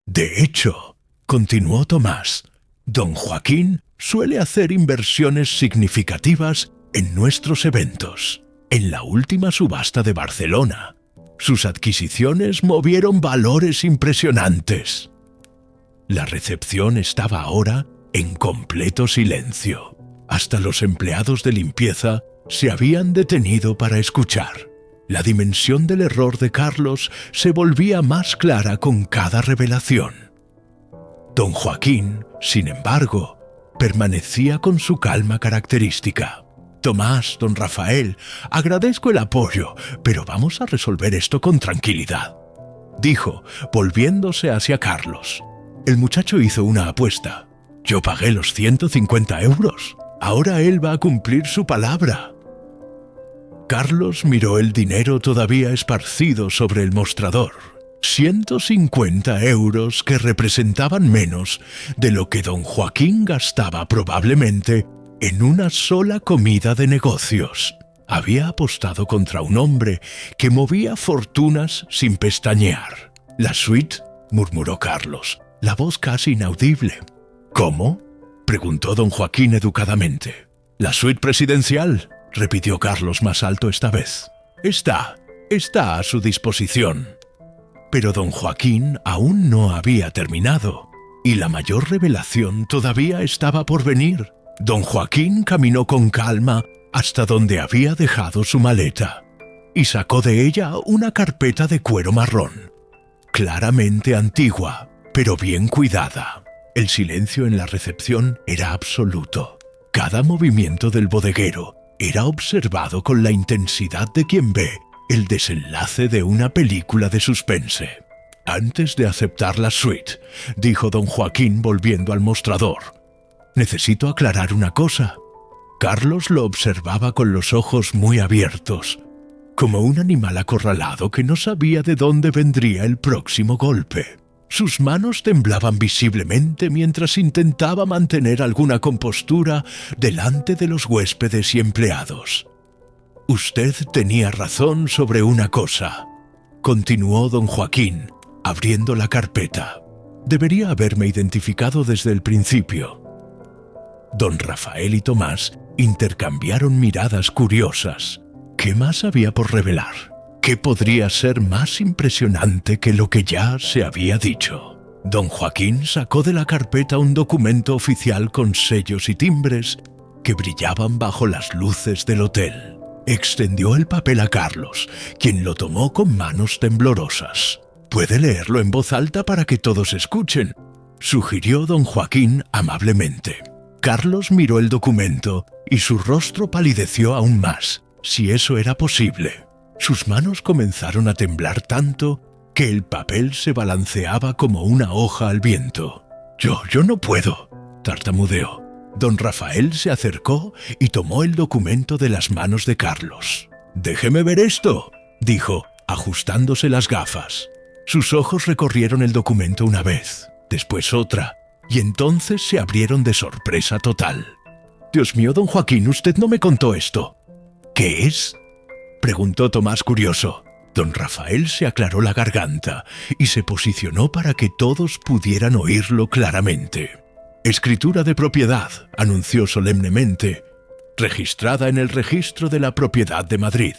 «De hecho», continuó Tomás, «don Joaquín suele hacer inversiones significativas en nuestros eventos. En la última subasta de Barcelona, sus adquisiciones movieron valores impresionantes». La recepción estaba ahora en completo silencio. Hasta los empleados de limpieza se habían detenido para escuchar. La dimensión del error de Carlos se volvía más clara con cada revelación. Don Joaquín, sin embargo, permanecía con su calma característica. «Tomás, don Rafael, agradezco el apoyo, pero vamos a resolver esto con tranquilidad», dijo, volviéndose hacia Carlos. «El muchacho hizo una apuesta. Yo pagué los 150 euros. Ahora él va a cumplir su palabra». Carlos miró el dinero todavía esparcido sobre el mostrador. 150 euros que representaban menos de lo que don Joaquín gastaba probablemente en una sola comida de negocios. Había apostado contra un hombre que movía fortunas sin pestañear. «La suite», murmuró Carlos, la voz casi inaudible. «¿Cómo?», preguntó don Joaquín educadamente. «La suite presidencial», repitió Carlos más alto esta vez. Está a su disposición». Pero don Joaquín aún no había terminado, y la mayor revelación todavía estaba por venir. Don Joaquín caminó con calma hasta donde había dejado su maleta, y sacó de ella una carpeta de cuero marrón, claramente antigua, pero bien cuidada. El silencio en la recepción era absoluto. Cada movimiento del bodeguero era observado con la intensidad de quien ve el desenlace de una película de suspense. «Antes de aceptar la suite», dijo don Joaquín volviendo al mostrador, «necesito aclarar una cosa». Carlos lo observaba con los ojos muy abiertos, como un animal acorralado que no sabía de dónde vendría el próximo golpe. Sus manos temblaban visiblemente mientras intentaba mantener alguna compostura delante de los huéspedes y empleados. «Usted tenía razón sobre una cosa», continuó don Joaquín, abriendo la carpeta. «Debería haberme identificado desde el principio». Don Rafael y Tomás intercambiaron miradas curiosas. ¿Qué más había por revelar? ¿Qué podría ser más impresionante que lo que ya se había dicho? Don Joaquín sacó de la carpeta un documento oficial con sellos y timbres que brillaban bajo las luces del hotel. Extendió el papel a Carlos, quien lo tomó con manos temblorosas. «Puede leerlo en voz alta para que todos escuchen», sugirió don Joaquín amablemente. Carlos miró el documento y su rostro palideció aún más, si eso era posible. Sus manos comenzaron a temblar tanto que el papel se balanceaba como una hoja al viento. Yo no puedo», tartamudeó. Don Rafael se acercó y tomó el documento de las manos de Carlos. «Déjeme ver esto», dijo, ajustándose las gafas. Sus ojos recorrieron el documento una vez, después otra, y entonces se abrieron de sorpresa total. «Dios mío, don Joaquín, usted no me contó esto». «¿Qué es?», preguntó Tomás curioso. Don Rafael se aclaró la garganta y se posicionó para que todos pudieran oírlo claramente. «Escritura de propiedad», anunció solemnemente, «registrada en el registro de la propiedad de Madrid».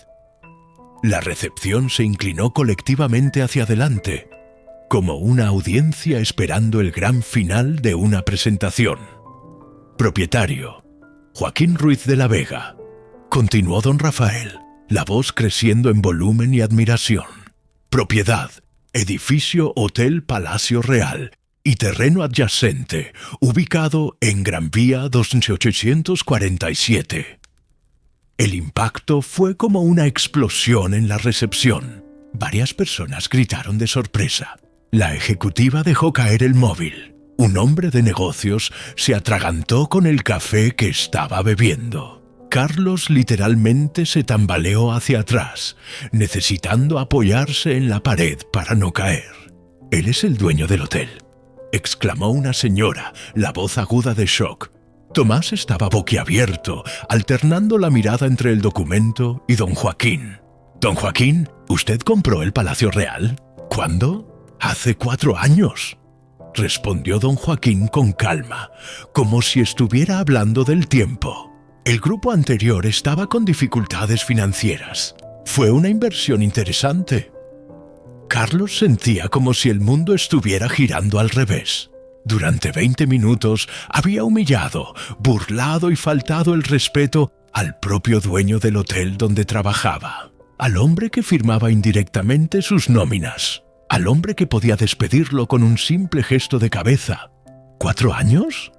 La recepción se inclinó colectivamente hacia adelante, como una audiencia esperando el gran final de una presentación. «Propietario, Joaquín Ruiz de la Vega», continuó don Rafael, la voz creciendo en volumen y admiración. «Propiedad, edificio Hotel Palacio Real y terreno adyacente, ubicado en Gran Vía 2847. El impacto fue como una explosión en la recepción. Varias personas gritaron de sorpresa. La ejecutiva dejó caer el móvil. Un hombre de negocios se atragantó con el café que estaba bebiendo. Carlos literalmente se tambaleó hacia atrás, necesitando apoyarse en la pared para no caer. «Él es el dueño del hotel», exclamó una señora, la voz aguda de shock. Tomás estaba boquiabierto, alternando la mirada entre el documento y don Joaquín. «Don Joaquín, ¿usted compró el Palacio Real? ¿Cuándo?» «Hace 4 años», respondió don Joaquín con calma, como si estuviera hablando del tiempo. «El grupo anterior estaba con dificultades financieras. Fue una inversión interesante». Carlos sentía como si el mundo estuviera girando al revés. Durante 20 minutos había humillado, burlado y faltado el respeto al propio dueño del hotel donde trabajaba, al hombre que firmaba indirectamente sus nóminas, al hombre que podía despedirlo con un simple gesto de cabeza. ¿4 años?,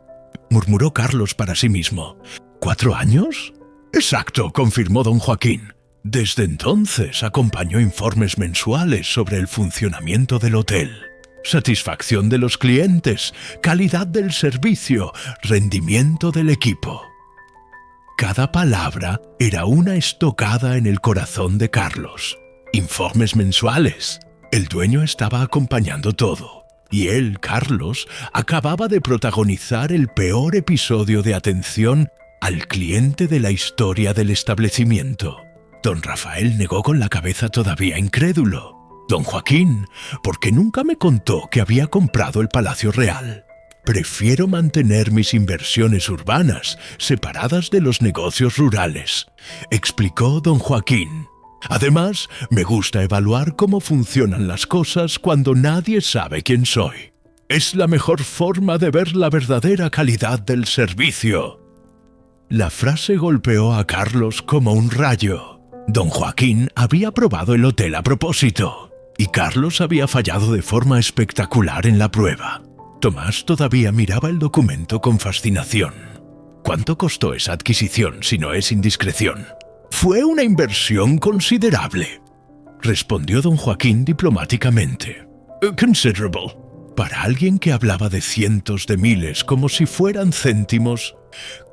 murmuró Carlos para sí mismo. ¿4 años? Exacto, confirmó don Joaquín. Desde entonces acompañó informes mensuales sobre el funcionamiento del hotel, satisfacción de los clientes, calidad del servicio, rendimiento del equipo. Cada palabra era una estocada en el corazón de Carlos. Informes mensuales. El dueño estaba acompañando todo. Y él, Carlos, acababa de protagonizar el peor episodio de atención al cliente de la historia del establecimiento. Don Rafael negó con la cabeza todavía incrédulo. Don Joaquín, ¿por qué nunca me contó que había comprado el Palacio Real? Prefiero mantener mis inversiones urbanas separadas de los negocios rurales, explicó don Joaquín. Además, me gusta evaluar cómo funcionan las cosas cuando nadie sabe quién soy. Es la mejor forma de ver la verdadera calidad del servicio. La frase golpeó a Carlos como un rayo. Don Joaquín había probado el hotel a propósito, y Carlos había fallado de forma espectacular en la prueba. Tomás todavía miraba el documento con fascinación. ¿Cuánto costó esa adquisición, si no es indiscreción? Fue una inversión considerable, respondió don Joaquín diplomáticamente. Considerable. Para alguien que hablaba de cientos de miles como si fueran céntimos,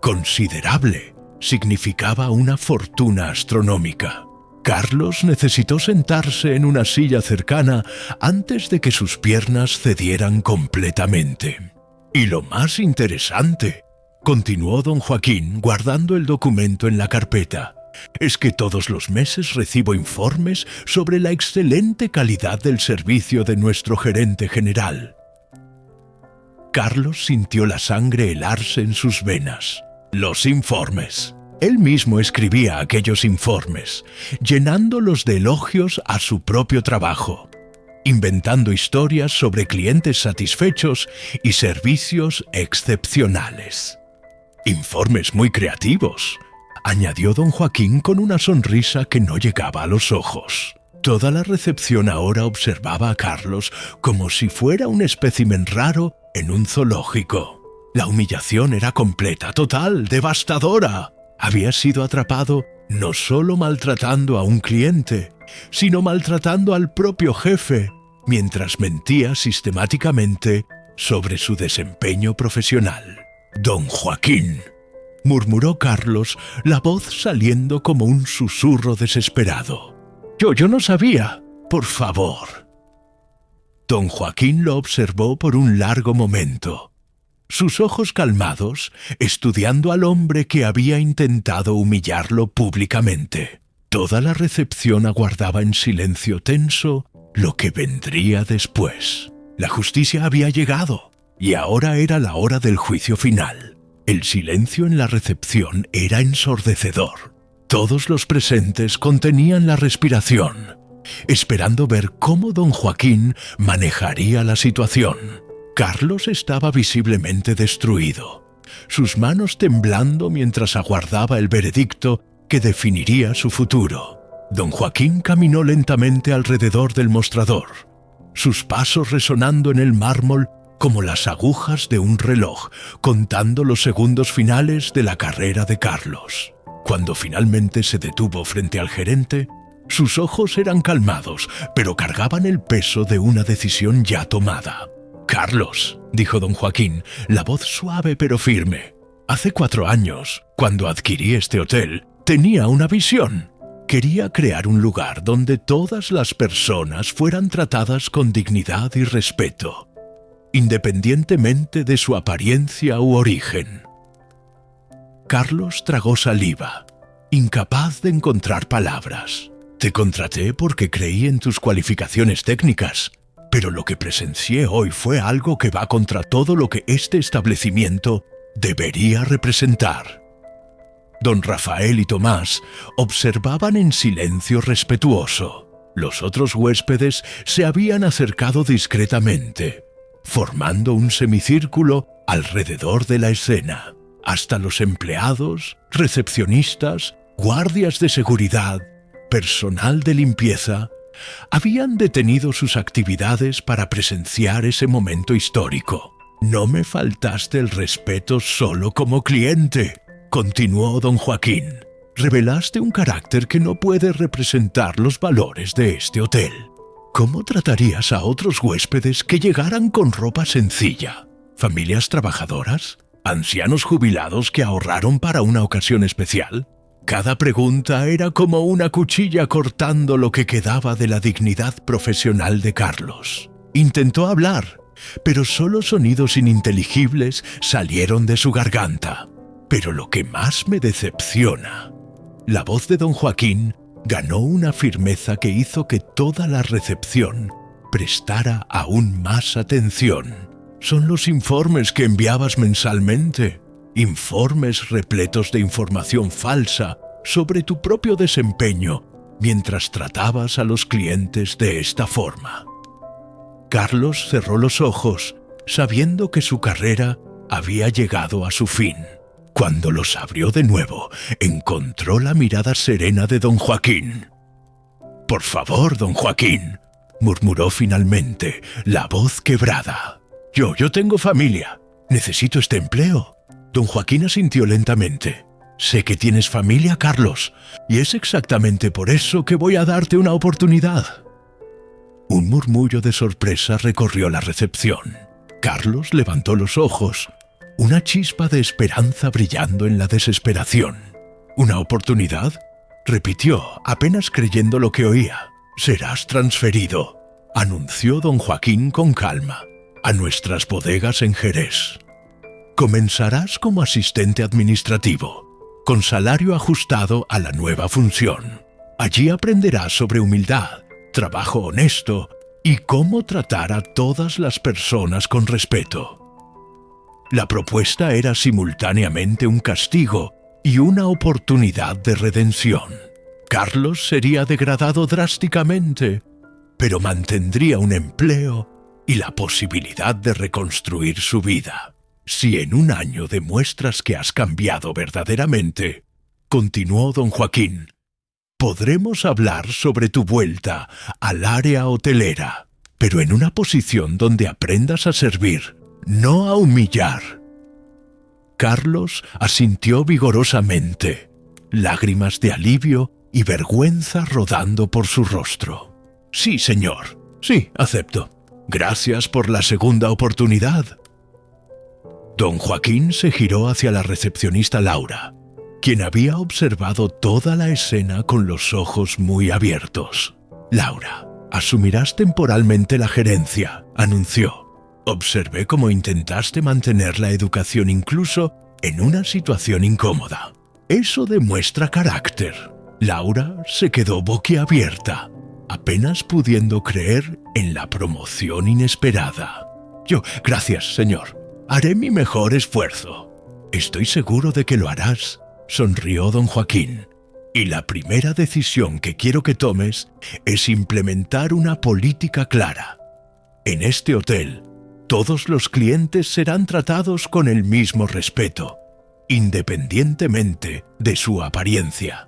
considerable significaba una fortuna astronómica. Carlos necesitó sentarse en una silla cercana antes de que sus piernas cedieran completamente. Y lo más interesante, continuó don Joaquín guardando el documento en la carpeta, es que todos los meses recibo informes sobre la excelente calidad del servicio de nuestro gerente general. Carlos sintió la sangre helarse en sus venas. Los informes. Él mismo escribía aquellos informes, llenándolos de elogios a su propio trabajo, inventando historias sobre clientes satisfechos y servicios excepcionales. Informes muy creativos, añadió don Joaquín con una sonrisa que no llegaba a los ojos. Toda la recepción ahora observaba a Carlos como si fuera un espécimen raro en un zoológico. La humillación era completa, total, devastadora. Había sido atrapado no solo maltratando a un cliente, sino maltratando al propio jefe, mientras mentía sistemáticamente sobre su desempeño profesional. Don Joaquín, murmuró Carlos, la voz saliendo como un susurro desesperado. Yo no sabía. Por favor. Don Joaquín lo observó por un largo momento, sus ojos calmados, estudiando al hombre que había intentado humillarlo públicamente. Toda la recepción aguardaba en silencio tenso lo que vendría después. La justicia había llegado, y ahora era la hora del juicio final. El silencio en la recepción era ensordecedor. Todos los presentes contenían la respiración, esperando ver cómo don Joaquín manejaría la situación. Carlos estaba visiblemente destruido, sus manos temblando mientras aguardaba el veredicto que definiría su futuro. Don Joaquín caminó lentamente alrededor del mostrador, sus pasos resonando en el mármol como las agujas de un reloj, contando los segundos finales de la carrera de Carlos. Cuando finalmente se detuvo frente al gerente, sus ojos eran calmados, pero cargaban el peso de una decisión ya tomada. «Carlos», dijo don Joaquín, la voz suave pero firme, «hace 4 años, cuando adquirí este hotel, tenía una visión. Quería crear un lugar donde todas las personas fueran tratadas con dignidad y respeto, independientemente de su apariencia u origen». Carlos tragó saliva, incapaz de encontrar palabras. «Te contraté porque creí en tus cualificaciones técnicas, pero lo que presencié hoy fue algo que va contra todo lo que este establecimiento debería representar». Don Rafael y Tomás observaban en silencio respetuoso. Los otros huéspedes se habían acercado discretamente, formando un semicírculo alrededor de la escena. Hasta los empleados, recepcionistas, guardias de seguridad, personal de limpieza, habían detenido sus actividades para presenciar ese momento histórico. «No me faltaste el respeto solo como cliente», continuó don Joaquín. «Revelaste un carácter que no puede representar los valores de este hotel. ¿Cómo tratarías a otros huéspedes que llegaran con ropa sencilla? ¿Familias trabajadoras? ¿Ancianos jubilados que ahorraron para una ocasión especial?» Cada pregunta era como una cuchilla cortando lo que quedaba de la dignidad profesional de Carlos. Intentó hablar, pero solo sonidos ininteligibles salieron de su garganta. Pero lo que más me decepciona, la voz de don Joaquín ganó una firmeza que hizo que toda la recepción prestara aún más atención. Son los informes que enviabas mensalmente, informes repletos de información falsa sobre tu propio desempeño mientras tratabas a los clientes de esta forma. Carlos cerró los ojos, sabiendo que su carrera había llegado a su fin. Cuando los abrió de nuevo, encontró la mirada serena de don Joaquín. «Por favor, don Joaquín», murmuró finalmente, la voz quebrada. Yo tengo familia. Necesito este empleo». Don Joaquín asintió lentamente. «Sé que tienes familia, Carlos, y es exactamente por eso que voy a darte una oportunidad». Un murmullo de sorpresa recorrió la recepción. Carlos levantó los ojos, una chispa de esperanza brillando en la desesperación. «¿Una oportunidad?», repitió, apenas creyendo lo que oía. «Serás transferido», anunció don Joaquín con calma, «a nuestras bodegas en Jerez. Comenzarás como asistente administrativo, con salario ajustado a la nueva función. Allí aprenderás sobre humildad, trabajo honesto y cómo tratar a todas las personas con respeto». La propuesta era simultáneamente un castigo y una oportunidad de redención. Carlos sería degradado drásticamente, pero mantendría un empleo y la posibilidad de reconstruir su vida. «Si en un año demuestras que has cambiado verdaderamente», continuó don Joaquín, «podremos hablar sobre tu vuelta al área hotelera, pero en una posición donde aprendas a servir, no a humillar». Carlos asintió vigorosamente, lágrimas de alivio y vergüenza rodando por su rostro. «Sí, señor. Sí, acepto. Gracias por la segunda oportunidad». Don Joaquín se giró hacia la recepcionista Laura, quien había observado toda la escena con los ojos muy abiertos. «Laura, asumirás temporalmente la gerencia», anunció. «Observé cómo intentaste mantener la educación incluso en una situación incómoda. Eso demuestra carácter». Laura se quedó boquiabierta, apenas pudiendo creer en la promoción inesperada. «Gracias, señor. Haré mi mejor esfuerzo». «Estoy seguro de que lo harás», sonrió don Joaquín. «Y la primera decisión que quiero que tomes es implementar una política clara. En este hotel, todos los clientes serán tratados con el mismo respeto, independientemente de su apariencia».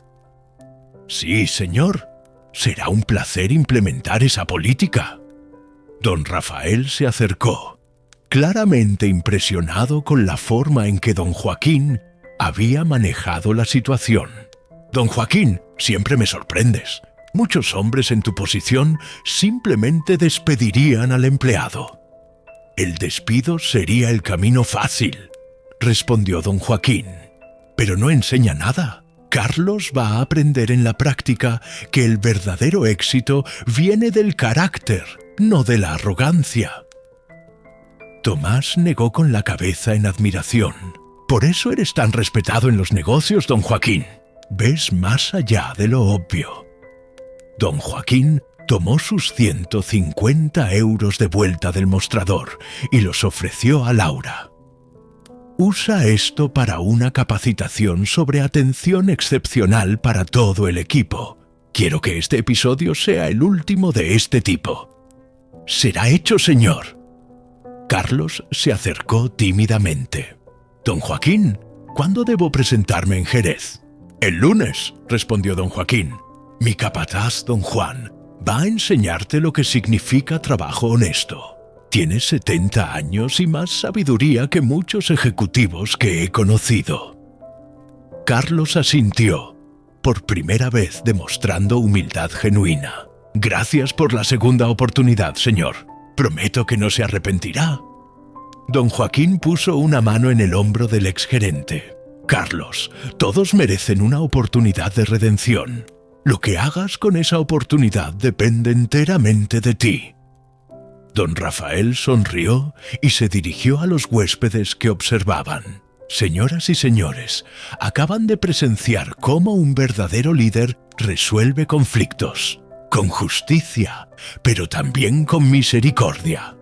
«Sí, señor. Será un placer implementar esa política». Don Rafael se acercó, claramente impresionado con la forma en que don Joaquín había manejado la situación. «Don Joaquín, siempre me sorprendes. Muchos hombres en tu posición simplemente despedirían al empleado». «El despido sería el camino fácil», respondió don Joaquín. «Pero no enseña nada. Carlos va a aprender en la práctica que el verdadero éxito viene del carácter, no de la arrogancia». Tomás negó con la cabeza en admiración. «Por eso eres tan respetado en los negocios, don Joaquín. Ves más allá de lo obvio». Don Joaquín tomó sus 150 euros de vuelta del mostrador y los ofreció a Laura. «Usa esto para una capacitación sobre atención excepcional para todo el equipo. Quiero que este episodio sea el último de este tipo». «Será hecho, señor». Carlos se acercó tímidamente. «Don Joaquín, ¿cuándo debo presentarme en Jerez?» «El lunes», respondió don Joaquín. «Mi capataz, don Juan, va a enseñarte lo que significa trabajo honesto. Tienes 70 años y más sabiduría que muchos ejecutivos que he conocido». Carlos asintió, por primera vez demostrando humildad genuina. «Gracias por la segunda oportunidad, señor. Prometo que no se arrepentirá». Don Joaquín puso una mano en el hombro del exgerente. «Carlos, todos merecen una oportunidad de redención. Lo que hagas con esa oportunidad depende enteramente de ti». Don Rafael sonrió y se dirigió a los huéspedes que observaban. Señoras y señores, acaban de presenciar cómo un verdadero líder resuelve conflictos, con justicia, pero también con misericordia.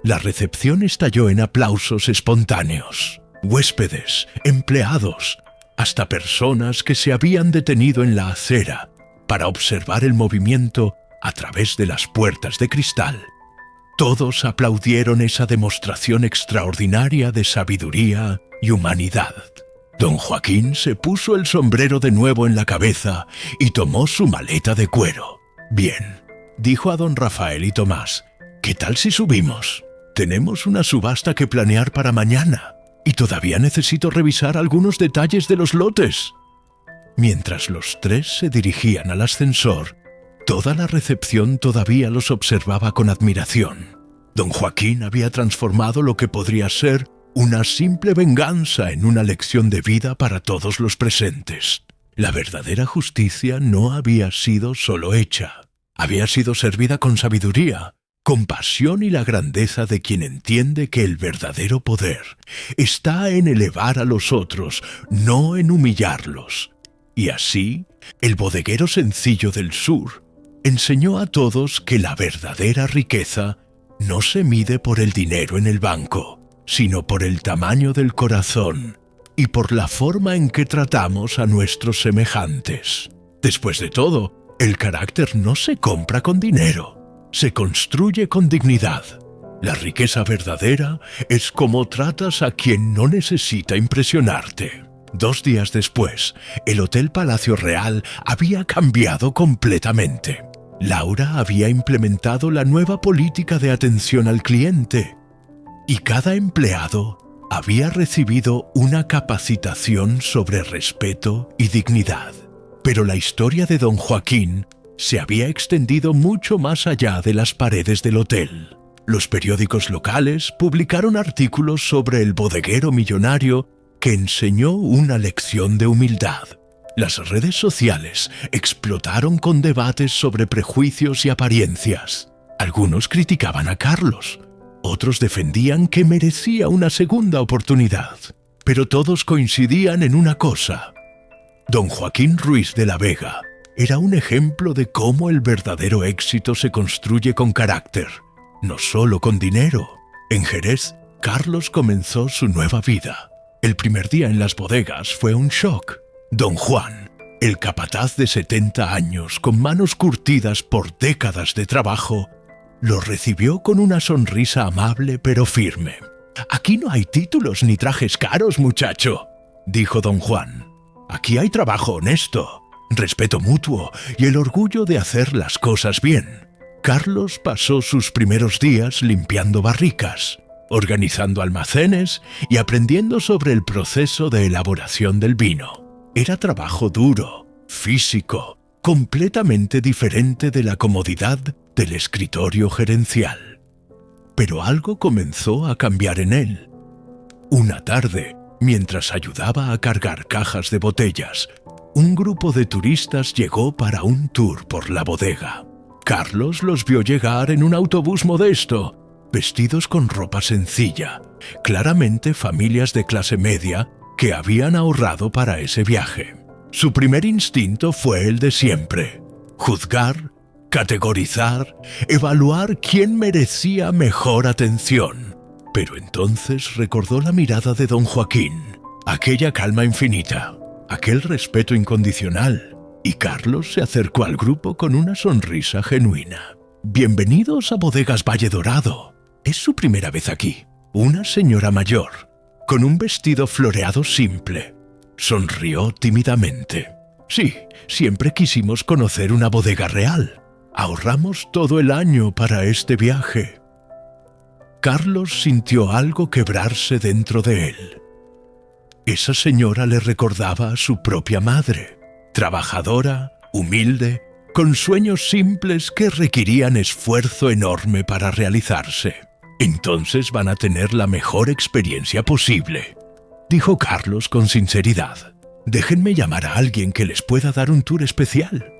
La recepción estalló en aplausos espontáneos. Huéspedes, empleados, hasta personas que se habían detenido en la acera para observar el movimiento a través de las puertas de cristal. Todos aplaudieron esa demostración extraordinaria de sabiduría y humanidad. Don Joaquín se puso el sombrero de nuevo en la cabeza y tomó su maleta de cuero. «Bien», dijo a don Rafael y Tomás, «¿qué tal si subimos? Tenemos una subasta que planear para mañana y todavía necesito revisar algunos detalles de los lotes». Mientras los tres se dirigían al ascensor, toda la recepción todavía los observaba con admiración. Don Joaquín había transformado lo que podría ser una simple venganza en una lección de vida para todos los presentes. La verdadera justicia no había sido solo hecha, había sido servida con sabiduría, compasión y la grandeza de quien entiende que el verdadero poder está en elevar a los otros, no en humillarlos. Y así, el bodeguero sencillo del sur enseñó a todos que la verdadera riqueza no se mide por el dinero en el banco, sino por el tamaño del corazón y por la forma en que tratamos a nuestros semejantes. Después de todo, el carácter no se compra con dinero, se construye con dignidad. La riqueza verdadera es cómo tratas a quien no necesita impresionarte. 2 días después, el Hotel Palacio Real había cambiado completamente. Laura había implementado la nueva política de atención al cliente y cada empleado había recibido una capacitación sobre respeto y dignidad. Pero la historia de don Joaquín se había extendido mucho más allá de las paredes del hotel. Los periódicos locales publicaron artículos sobre el bodeguero millonario que enseñó una lección de humildad. Las redes sociales explotaron con debates sobre prejuicios y apariencias. Algunos criticaban a Carlos, otros defendían que merecía una segunda oportunidad. Pero todos coincidían en una cosa: don Joaquín Ruiz de la Vega era un ejemplo de cómo el verdadero éxito se construye con carácter, no solo con dinero. En Jerez, Carlos comenzó su nueva vida. El primer día en las bodegas fue un shock. Don Juan, el capataz de 70 años con manos curtidas por décadas de trabajo, lo recibió con una sonrisa amable pero firme. «Aquí no hay títulos ni trajes caros, muchacho», dijo don Juan. «Aquí hay trabajo honesto, respeto mutuo y el orgullo de hacer las cosas bien». Carlos pasó sus primeros días limpiando barricas, organizando almacenes y aprendiendo sobre el proceso de elaboración del vino. Era trabajo duro, físico, completamente diferente de la comodidad del escritorio gerencial. Pero algo comenzó a cambiar en él. Una tarde, mientras ayudaba a cargar cajas de botellas, un grupo de turistas llegó para un tour por la bodega. Carlos los vio llegar en un autobús modesto, vestidos con ropa sencilla, claramente familias de clase media que habían ahorrado para ese viaje. Su primer instinto fue el de siempre: juzgar, categorizar, evaluar quién merecía mejor atención. Pero entonces recordó la mirada de don Joaquín, aquella calma infinita, aquel respeto incondicional, y Carlos se acercó al grupo con una sonrisa genuina. «Bienvenidos a Bodegas Valle Dorado. Es su primera vez aquí». Una señora mayor, con un vestido floreado simple, sonrió tímidamente. «Sí, siempre quisimos conocer una bodega real. Ahorramos todo el año para este viaje». Carlos sintió algo quebrarse dentro de él. Esa señora le recordaba a su propia madre, trabajadora, humilde, con sueños simples que requerían esfuerzo enorme para realizarse. «Entonces van a tener la mejor experiencia posible», dijo Carlos con sinceridad. «Déjenme llamar a alguien que les pueda dar un tour especial».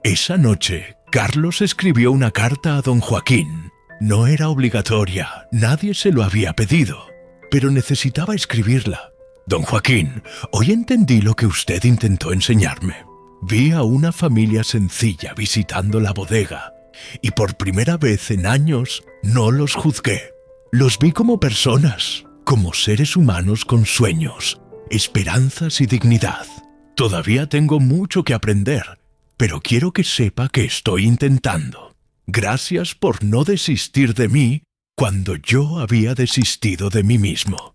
Esa noche, Carlos escribió una carta a don Joaquín. No era obligatoria, nadie se lo había pedido, pero necesitaba escribirla. Don Joaquín, hoy entendí lo que usted intentó enseñarme. Vi a una familia sencilla visitando la bodega y por primera vez en años no los juzgué. Los vi como personas, como seres humanos con sueños, esperanzas y dignidad. Todavía tengo mucho que aprender, pero quiero que sepa que estoy intentando. Gracias por no desistir de mí cuando yo había desistido de mí mismo.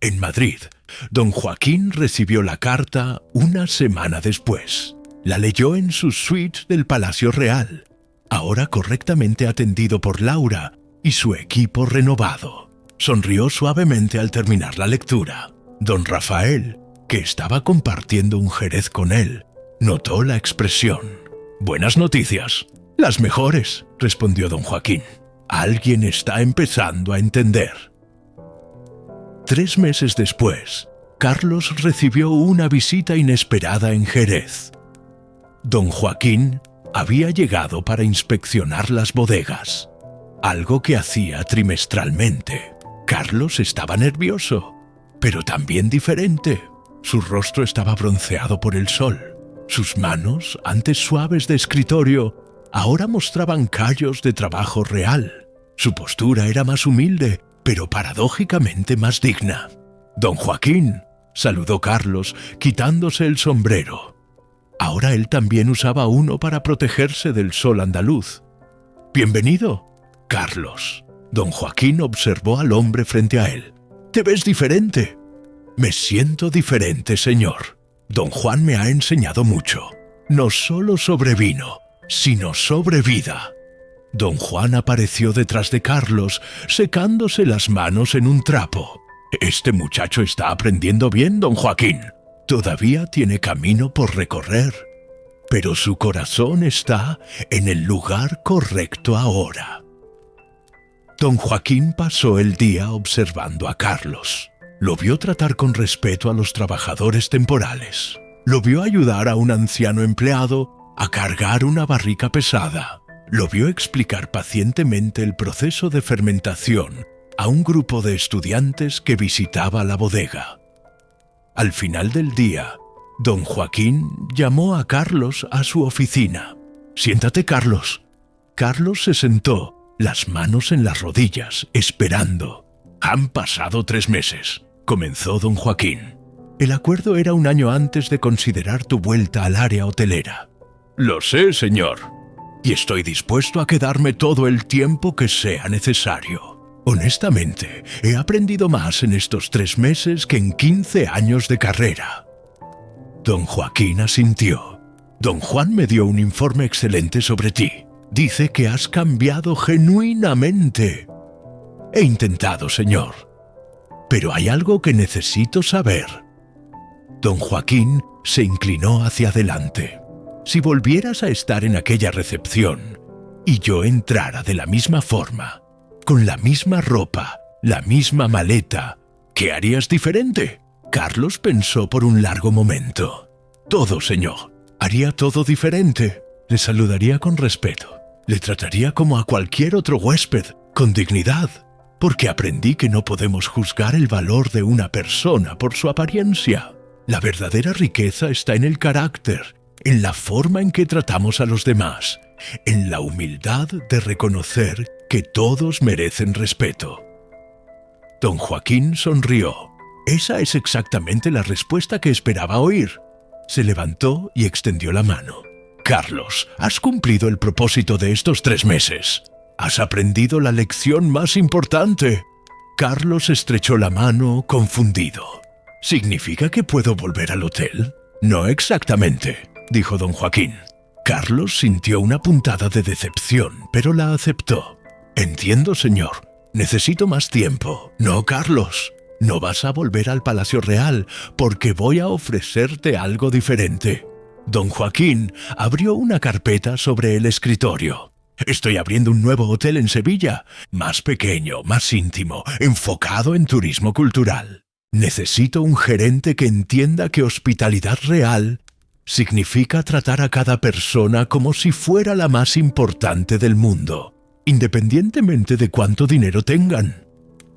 En Madrid, don Joaquín recibió la carta una semana después. La leyó en su suite del Palacio Real, ahora correctamente atendido por Laura y su equipo renovado. Sonrió suavemente al terminar la lectura. Don Rafael, que estaba compartiendo un jerez con él, notó la expresión. «Buenas noticias, las mejores», respondió don Joaquín. «Alguien está empezando a entender». 3 meses después, Carlos recibió una visita inesperada en Jerez. Don Joaquín había llegado para inspeccionar las bodegas, algo que hacía trimestralmente. Carlos estaba nervioso, pero también diferente. Su rostro estaba bronceado por el sol. Sus manos, antes suaves de escritorio, ahora mostraban callos de trabajo real. Su postura era más humilde, pero paradójicamente más digna. «Don Joaquín», saludó Carlos, quitándose el sombrero. Ahora él también usaba uno para protegerse del sol andaluz. «Bienvenido, Carlos». Don Joaquín observó al hombre frente a él. «Te ves diferente». «Me siento diferente, señor. Don Juan me ha enseñado mucho, no solo sobre vino, sino sobre vida». Don Juan apareció detrás de Carlos, secándose las manos en un trapo. «Este muchacho está aprendiendo bien, don Joaquín. Todavía tiene camino por recorrer, pero su corazón está en el lugar correcto ahora». Don Joaquín pasó el día observando a Carlos. Lo vio tratar con respeto a los trabajadores temporales. Lo vio ayudar a un anciano empleado a cargar una barrica pesada. Lo vio explicar pacientemente el proceso de fermentación a un grupo de estudiantes que visitaba la bodega. Al final del día, don Joaquín llamó a Carlos a su oficina. «Siéntate, Carlos». Carlos se sentó, las manos en las rodillas, esperando. «Han pasado 3 meses», comenzó don Joaquín. «El acuerdo era un año antes de considerar tu vuelta al área hotelera». «Lo sé, señor, y estoy dispuesto a quedarme todo el tiempo que sea necesario. Honestamente, he aprendido más en estos 3 meses que en 15 años de carrera». Don Joaquín asintió. «Don Juan me dio un informe excelente sobre ti. Dice que has cambiado genuinamente». «He intentado, señor. Pero hay algo que necesito saber». Don Joaquín se inclinó hacia adelante. «Si volvieras a estar en aquella recepción y yo entrara de la misma forma, con la misma ropa, la misma maleta, ¿qué harías diferente?». Carlos pensó por un largo momento. «Todo, señor. Haría todo diferente. Le saludaría con respeto. Le trataría como a cualquier otro huésped, con dignidad, porque aprendí que no podemos juzgar el valor de una persona por su apariencia. La verdadera riqueza está en el carácter, en la forma en que tratamos a los demás, en la humildad de reconocer que todos merecen respeto». Don Joaquín sonrió. Esa es exactamente la respuesta que esperaba oír. Se levantó y extendió la mano. «Carlos, has cumplido el propósito de estos 3 meses. Has aprendido la lección más importante». Carlos estrechó la mano, confundido. «¿Significa que puedo volver al hotel?». «No exactamente», dijo don Joaquín. Carlos sintió una puntada de decepción, pero la aceptó. «Entiendo, señor. Necesito más tiempo». «No, Carlos. No vas a volver al Palacio Real porque voy a ofrecerte algo diferente». Don Joaquín abrió una carpeta sobre el escritorio. «Estoy abriendo un nuevo hotel en Sevilla, más pequeño, más íntimo, enfocado en turismo cultural. Necesito un gerente que entienda que hospitalidad real significa tratar a cada persona como si fuera la más importante del mundo, independientemente de cuánto dinero tengan».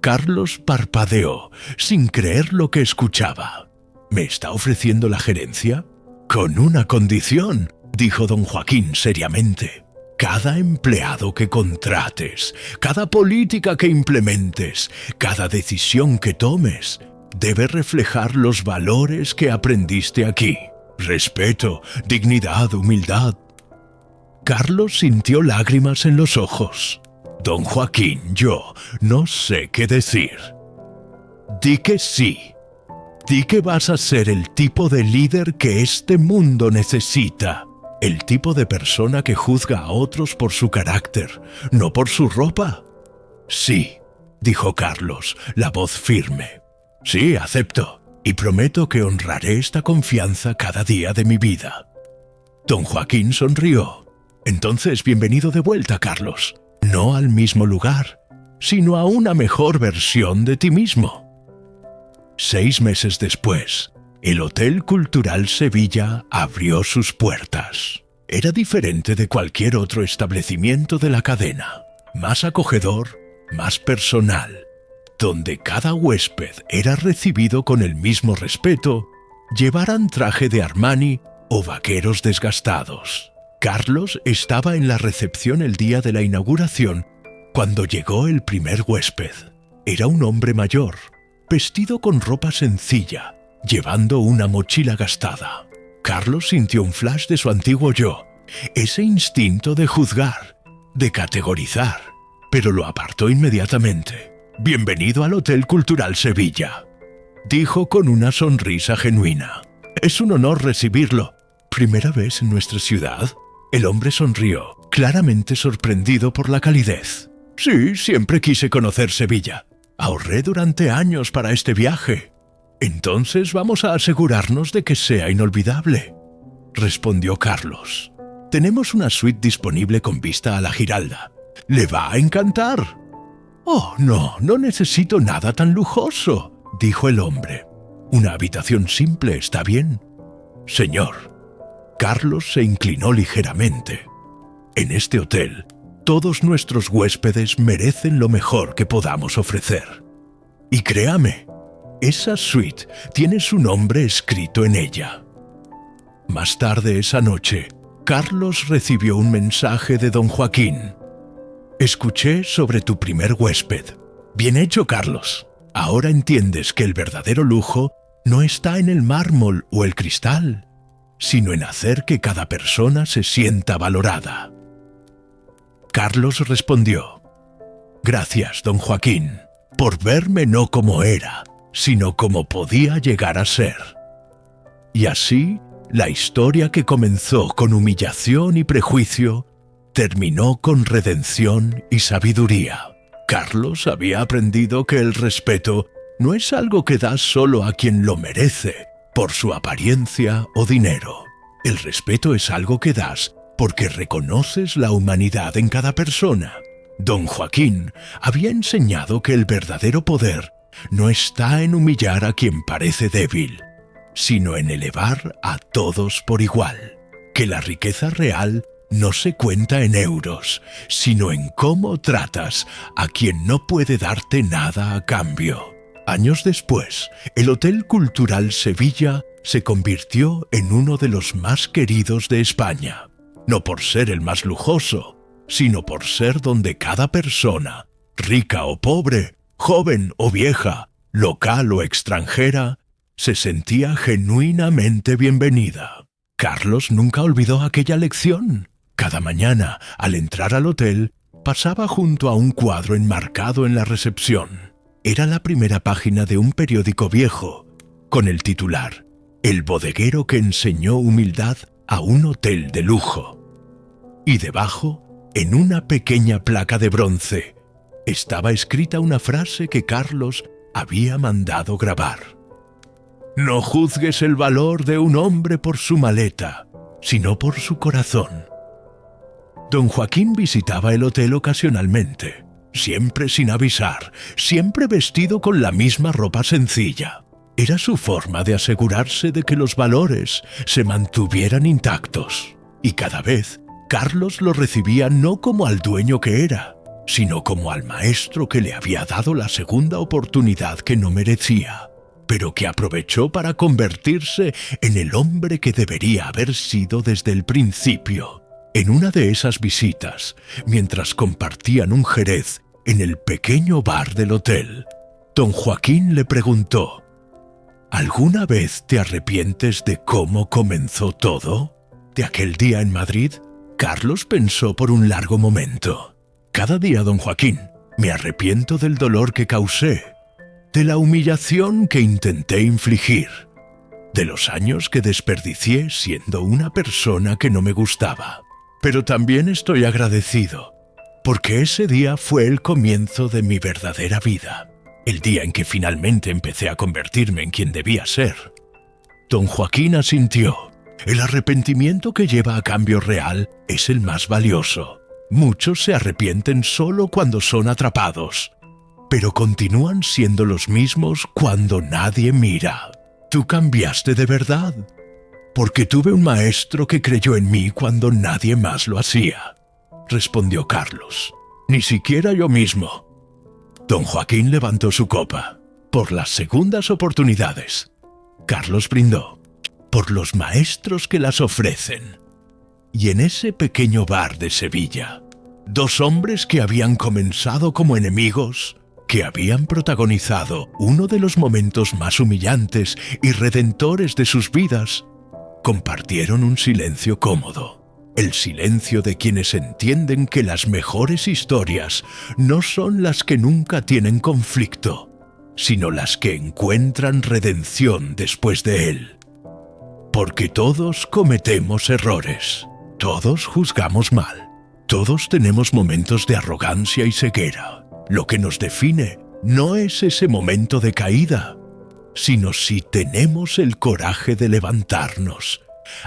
Carlos parpadeó, sin creer lo que escuchaba. ¿Me está ofreciendo la gerencia? Con una condición, dijo don Joaquín seriamente. Cada empleado que contrates, cada política que implementes, cada decisión que tomes, debe reflejar los valores que aprendiste aquí. Respeto, dignidad, humildad. Carlos sintió lágrimas en los ojos. Don Joaquín, yo no sé qué decir. Di que sí. Di que vas a ser el tipo de líder que este mundo necesita. El tipo de persona que juzga a otros por su carácter, no por su ropa. Sí, dijo Carlos, la voz firme. Sí, acepto, y prometo que honraré esta confianza cada día de mi vida. Don Joaquín sonrió. Entonces, bienvenido de vuelta, Carlos. No al mismo lugar, sino a una mejor versión de ti mismo. 6 meses después, el Hotel Cultural Sevilla abrió sus puertas. Era diferente de cualquier otro establecimiento de la cadena. Más acogedor, más personal, donde cada huésped era recibido con el mismo respeto, llevaran traje de Armani o vaqueros desgastados. Carlos estaba en la recepción el día de la inauguración cuando llegó el primer huésped. Era un hombre mayor, vestido con ropa sencilla, llevando una mochila gastada. Carlos sintió un flash de su antiguo yo, ese instinto de juzgar, de categorizar, pero lo apartó inmediatamente. «Bienvenido al Hotel Cultural Sevilla», dijo con una sonrisa genuina. «Es un honor recibirlo. ¿Primera vez en nuestra ciudad?» El hombre sonrió, claramente sorprendido por la calidez. «Sí, siempre quise conocer Sevilla. Ahorré durante años para este viaje. Entonces vamos a asegurarnos de que sea inolvidable», respondió Carlos. «Tenemos una suite disponible con vista a la Giralda. ¡Le va a encantar!» «Oh, no necesito nada tan lujoso», dijo el hombre. «Una habitación simple está bien». «Señor». Carlos se inclinó ligeramente. «En este hotel, todos nuestros huéspedes merecen lo mejor que podamos ofrecer. Y créame, esa suite tiene su nombre escrito en ella». Más tarde esa noche, Carlos recibió un mensaje de don Joaquín. «Escuché sobre tu primer huésped. Bien hecho, Carlos. Ahora entiendes que el verdadero lujo no está en el mármol o el cristal, sino en hacer que cada persona se sienta valorada». Carlos respondió: «Gracias, don Joaquín, por verme no como era, sino como podía llegar a ser». Y así, la historia que comenzó con humillación y prejuicio, terminó con redención y sabiduría. Carlos había aprendido que el respeto no es algo que das solo a quien lo merece, por su apariencia o dinero. El respeto es algo que das porque reconoces la humanidad en cada persona. Don Joaquín había enseñado que el verdadero poder no está en humillar a quien parece débil, sino en elevar a todos por igual. Que la riqueza real no se cuenta en euros, sino en cómo tratas a quien no puede darte nada a cambio. Años después, el Hotel Cultural Sevilla se convirtió en uno de los más queridos de España, no por ser el más lujoso, sino por ser donde cada persona, rica o pobre, joven o vieja, local o extranjera, se sentía genuinamente bienvenida. Carlos nunca olvidó aquella lección. Cada mañana, al entrar al hotel, pasaba junto a un cuadro enmarcado en la recepción. Era la primera página de un periódico viejo, con el titular: «El bodeguero que enseñó humildad a un hotel de lujo». Y debajo, en una pequeña placa de bronce, estaba escrita una frase que Carlos había mandado grabar: «No juzgues el valor de un hombre por su maleta, sino por su corazón». Don Joaquín visitaba el hotel ocasionalmente, siempre sin avisar, siempre vestido con la misma ropa sencilla. Era su forma de asegurarse de que los valores se mantuvieran intactos. Y cada vez, Carlos lo recibía no como al dueño que era, sino como al maestro que le había dado la segunda oportunidad que no merecía, pero que aprovechó para convertirse en el hombre que debería haber sido desde el principio. En una de esas visitas, mientras compartían un jerez en el pequeño bar del hotel, don Joaquín le preguntó: ¿Alguna vez te arrepientes de cómo comenzó todo? ¿De aquel día en Madrid? Carlos pensó por un largo momento. Cada día, don Joaquín, me arrepiento del dolor que causé, de la humillación que intenté infligir, de los años que desperdicié siendo una persona que no me gustaba. Pero también estoy agradecido, porque ese día fue el comienzo de mi verdadera vida, el día en que finalmente empecé a convertirme en quien debía ser. Don Joaquín asintió. El arrepentimiento que lleva a cambio real es el más valioso. Muchos se arrepienten solo cuando son atrapados, pero continúan siendo los mismos cuando nadie mira. Tú cambiaste de verdad, porque tuve un maestro que creyó en mí cuando nadie más lo hacía, respondió Carlos. Ni siquiera yo mismo. Don Joaquín levantó su copa. Por las segundas oportunidades. Carlos brindó. Por los maestros que las ofrecen. Y en ese pequeño bar de Sevilla, dos hombres que habían comenzado como enemigos, que habían protagonizado uno de los momentos más humillantes y redentores de sus vidas, compartieron un silencio cómodo. El silencio de quienes entienden que las mejores historias no son las que nunca tienen conflicto, sino las que encuentran redención después de él. Porque todos cometemos errores, todos juzgamos mal, todos tenemos momentos de arrogancia y ceguera. Lo que nos define no es ese momento de caída, sino si tenemos el coraje de levantarnos,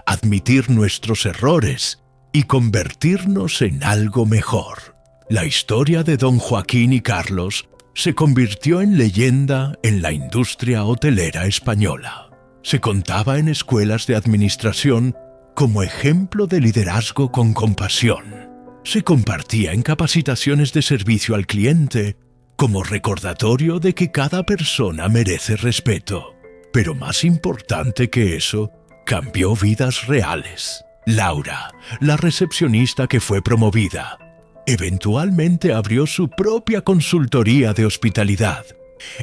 admitir nuestros errores y convertirnos en algo mejor. La historia de don Joaquín y Carlos se convirtió en leyenda en la industria hotelera española. Se contaba en escuelas de administración como ejemplo de liderazgo con compasión. Se compartía en capacitaciones de servicio al cliente como recordatorio de que cada persona merece respeto. Pero más importante que eso, cambió vidas reales. Laura, la recepcionista que fue promovida, eventualmente abrió su propia consultoría de hospitalidad,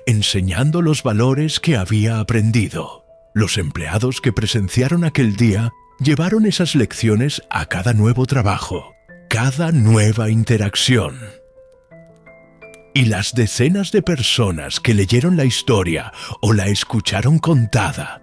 enseñando los valores que había aprendido. Los empleados que presenciaron aquel día llevaron esas lecciones a cada nuevo trabajo, cada nueva interacción. Y las decenas de personas que leyeron la historia o la escucharon contada,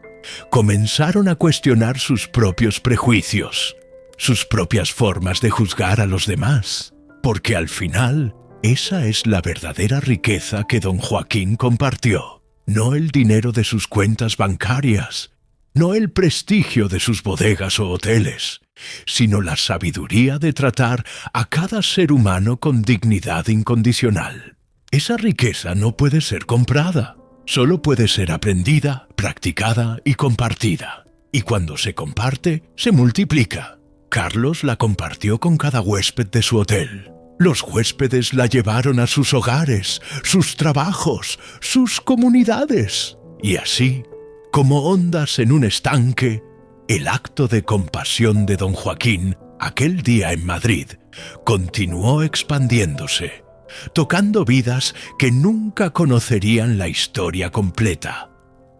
comenzaron a cuestionar sus propios prejuicios, sus propias formas de juzgar a los demás, porque al final esa es la verdadera riqueza que don Joaquín compartió, no el dinero de sus cuentas bancarias, no el prestigio de sus bodegas o hoteles, sino la sabiduría de tratar a cada ser humano con dignidad incondicional. Esa riqueza no puede ser comprada. Solo puede ser aprendida, practicada y compartida. Y cuando se comparte, se multiplica. Carlos la compartió con cada huésped de su hotel. Los huéspedes la llevaron a sus hogares, sus trabajos, sus comunidades. Y así, como ondas en un estanque, el acto de compasión de don Joaquín, aquel día en Madrid, continuó expandiéndose, tocando vidas que nunca conocerían la historia completa,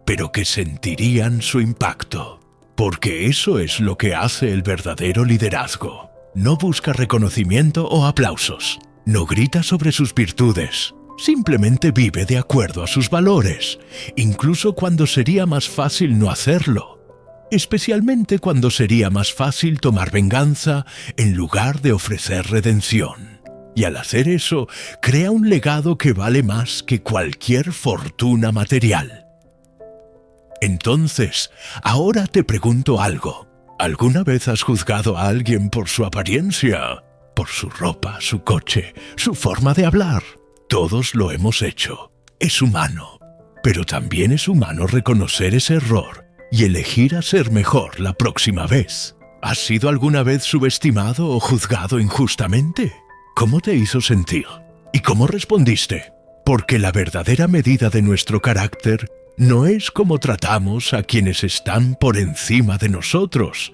pero que sentirían su impacto. Porque eso es lo que hace el verdadero liderazgo. No busca reconocimiento o aplausos, no grita sobre sus virtudes, simplemente vive de acuerdo a sus valores, incluso cuando sería más fácil no hacerlo, especialmente cuando sería más fácil tomar venganza en lugar de ofrecer redención. Y al hacer eso, crea un legado que vale más que cualquier fortuna material. Entonces, ahora te pregunto algo. ¿Alguna vez has juzgado a alguien por su apariencia? Por su ropa, su coche, su forma de hablar. Todos lo hemos hecho. Es humano. Pero también es humano reconocer ese error y elegir a ser mejor la próxima vez. ¿Has sido alguna vez subestimado o juzgado injustamente? ¿Cómo te hizo sentir? ¿Y cómo respondiste? Porque la verdadera medida de nuestro carácter no es cómo tratamos a quienes están por encima de nosotros,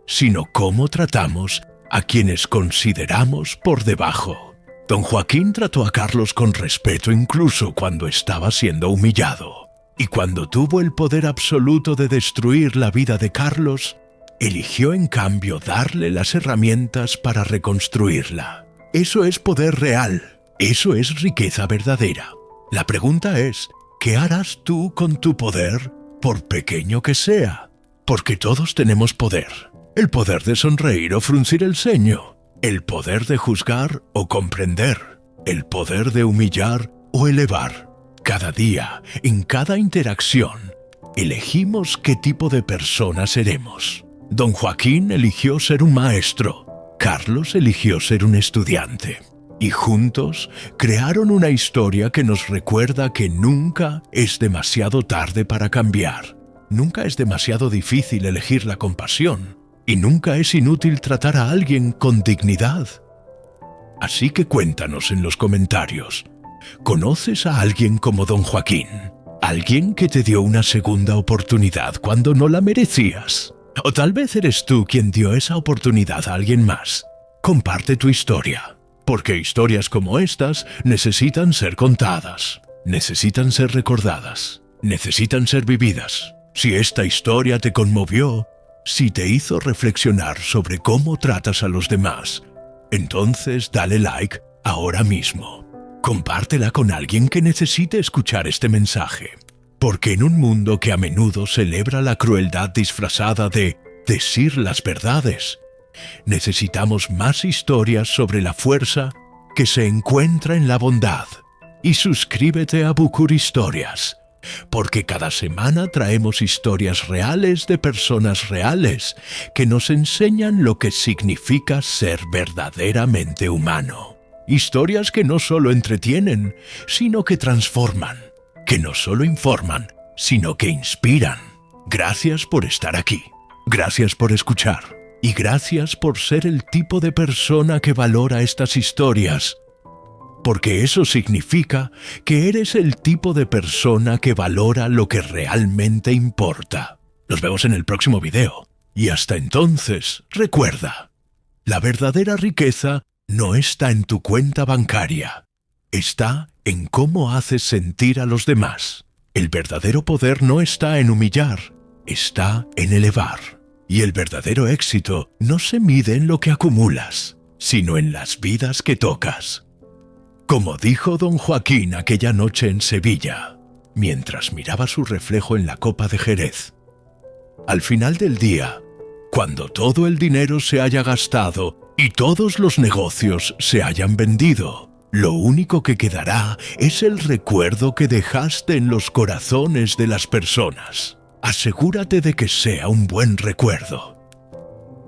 sino cómo tratamos a quienes consideramos por debajo. Don Joaquín trató a Carlos con respeto incluso cuando estaba siendo humillado. Y cuando tuvo el poder absoluto de destruir la vida de Carlos, eligió en cambio darle las herramientas para reconstruirla. Eso es poder real, eso es riqueza verdadera. La pregunta es, ¿qué harás tú con tu poder, por pequeño que sea? Porque todos tenemos poder. El poder de sonreír o fruncir el ceño, el poder de juzgar o comprender, el poder de humillar o elevar. Cada día, en cada interacción, elegimos qué tipo de persona seremos. Don Joaquín eligió ser un maestro, Carlos eligió ser un estudiante. Y juntos crearon una historia que nos recuerda que nunca es demasiado tarde para cambiar. Nunca es demasiado difícil elegir la compasión. Y nunca es inútil tratar a alguien con dignidad. Así que cuéntanos en los comentarios. ¿Conoces a alguien como Don Joaquín? ¿Alguien que te dio una segunda oportunidad cuando no la merecías? O tal vez eres tú quien dio esa oportunidad a alguien más. Comparte tu historia, porque historias como estas necesitan ser contadas, necesitan ser recordadas, necesitan ser vividas. Si esta historia te conmovió, si te hizo reflexionar sobre cómo tratas a los demás, entonces dale like ahora mismo. Compártela con alguien que necesite escuchar este mensaje. Porque en un mundo que a menudo celebra la crueldad disfrazada de decir las verdades, necesitamos más historias sobre la fuerza que se encuentra en la bondad. Y suscríbete a Bucur Historias, porque cada semana traemos historias reales de personas reales que nos enseñan lo que significa ser verdaderamente humano. Historias que no solo entretienen, sino que transforman, que no solo informan, sino que inspiran. Gracias por estar aquí, gracias por escuchar y gracias por ser el tipo de persona que valora estas historias. Porque eso significa que eres el tipo de persona que valora lo que realmente importa. Nos vemos en el próximo video. Y hasta entonces, recuerda, la verdadera riqueza no está en tu cuenta bancaria. Está en cómo haces sentir a los demás. El verdadero poder no está en humillar, está en elevar. Y el verdadero éxito no se mide en lo que acumulas, sino en las vidas que tocas. Como dijo Don Joaquín aquella noche en Sevilla, mientras miraba su reflejo en la copa de Jerez. Al final del día, cuando todo el dinero se haya gastado y todos los negocios se hayan vendido, lo único que quedará es el recuerdo que dejaste en los corazones de las personas. Asegúrate de que sea un buen recuerdo.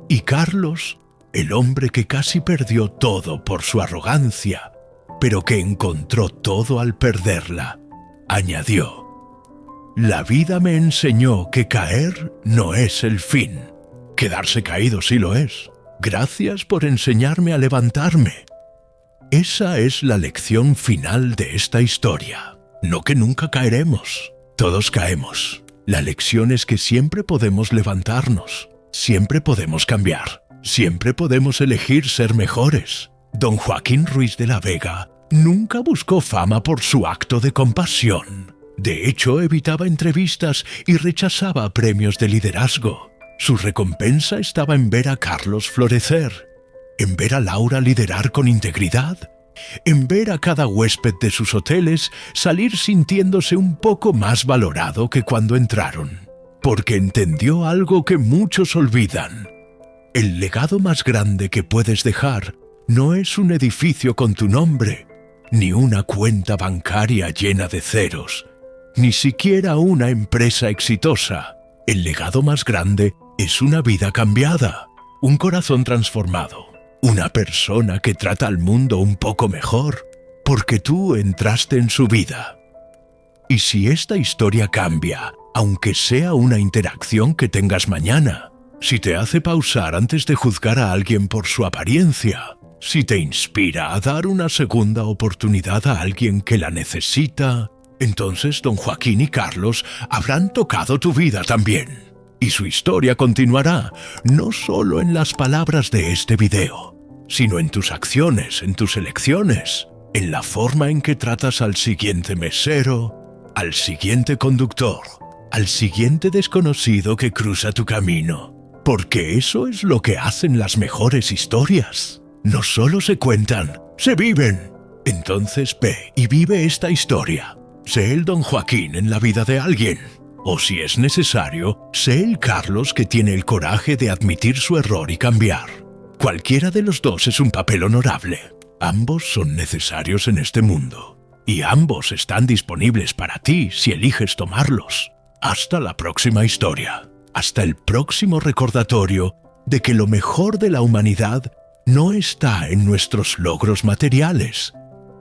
Y Carlos, el hombre que casi perdió todo por su arrogancia, pero que encontró todo al perderla, añadió: «La vida me enseñó que caer no es el fin. Quedarse caído sí lo es. Gracias por enseñarme a levantarme». Esa es la lección final de esta historia. No que nunca caeremos. Todos caemos. La lección es que siempre podemos levantarnos. Siempre podemos cambiar. Siempre podemos elegir ser mejores. Don Joaquín Ruiz de la Vega nunca buscó fama por su acto de compasión. De hecho, evitaba entrevistas y rechazaba premios de liderazgo. Su recompensa estaba en ver a Carlos florecer, en ver a Laura liderar con integridad, en ver a cada huésped de sus hoteles salir sintiéndose un poco más valorado que cuando entraron. Porque entendió algo que muchos olvidan. El legado más grande que puedes dejar no es un edificio con tu nombre, ni una cuenta bancaria llena de ceros, ni siquiera una empresa exitosa. El legado más grande es una vida cambiada, un corazón transformado, una persona que trata al mundo un poco mejor, porque tú entraste en su vida. Y si esta historia cambia, aunque sea una interacción que tengas mañana, si te hace pausar antes de juzgar a alguien por su apariencia, Si te inspira a dar una segunda oportunidad a alguien que la necesita, entonces don Joaquín y Carlos habrán tocado tu vida también. Y su historia continuará, no solo en las palabras de este video, sino en tus acciones, en tus elecciones, en la forma en que tratas al siguiente mesero, al siguiente conductor, al siguiente desconocido que cruza tu camino. Porque eso es lo que hacen las mejores historias. No solo se cuentan, se viven. Entonces ve y vive esta historia. Sé el don Joaquín en la vida de alguien. O si es necesario, sé el Carlos que tiene el coraje de admitir su error y cambiar. Cualquiera de los dos es un papel honorable. Ambos son necesarios en este mundo. Y ambos están disponibles para ti si eliges tomarlos. Hasta la próxima historia. Hasta el próximo recordatorio de que lo mejor de la humanidad no está en nuestros logros materiales,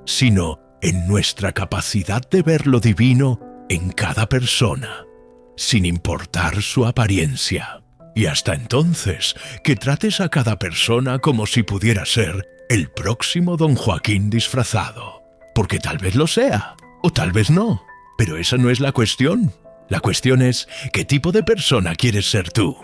sino en nuestra capacidad de ver lo divino en cada persona, sin importar su apariencia. Y hasta entonces, que trates a cada persona como si pudiera ser el próximo don Joaquín disfrazado. Porque tal vez lo sea, o tal vez no. Pero esa no es la cuestión. La cuestión es, ¿qué tipo de persona quieres ser tú?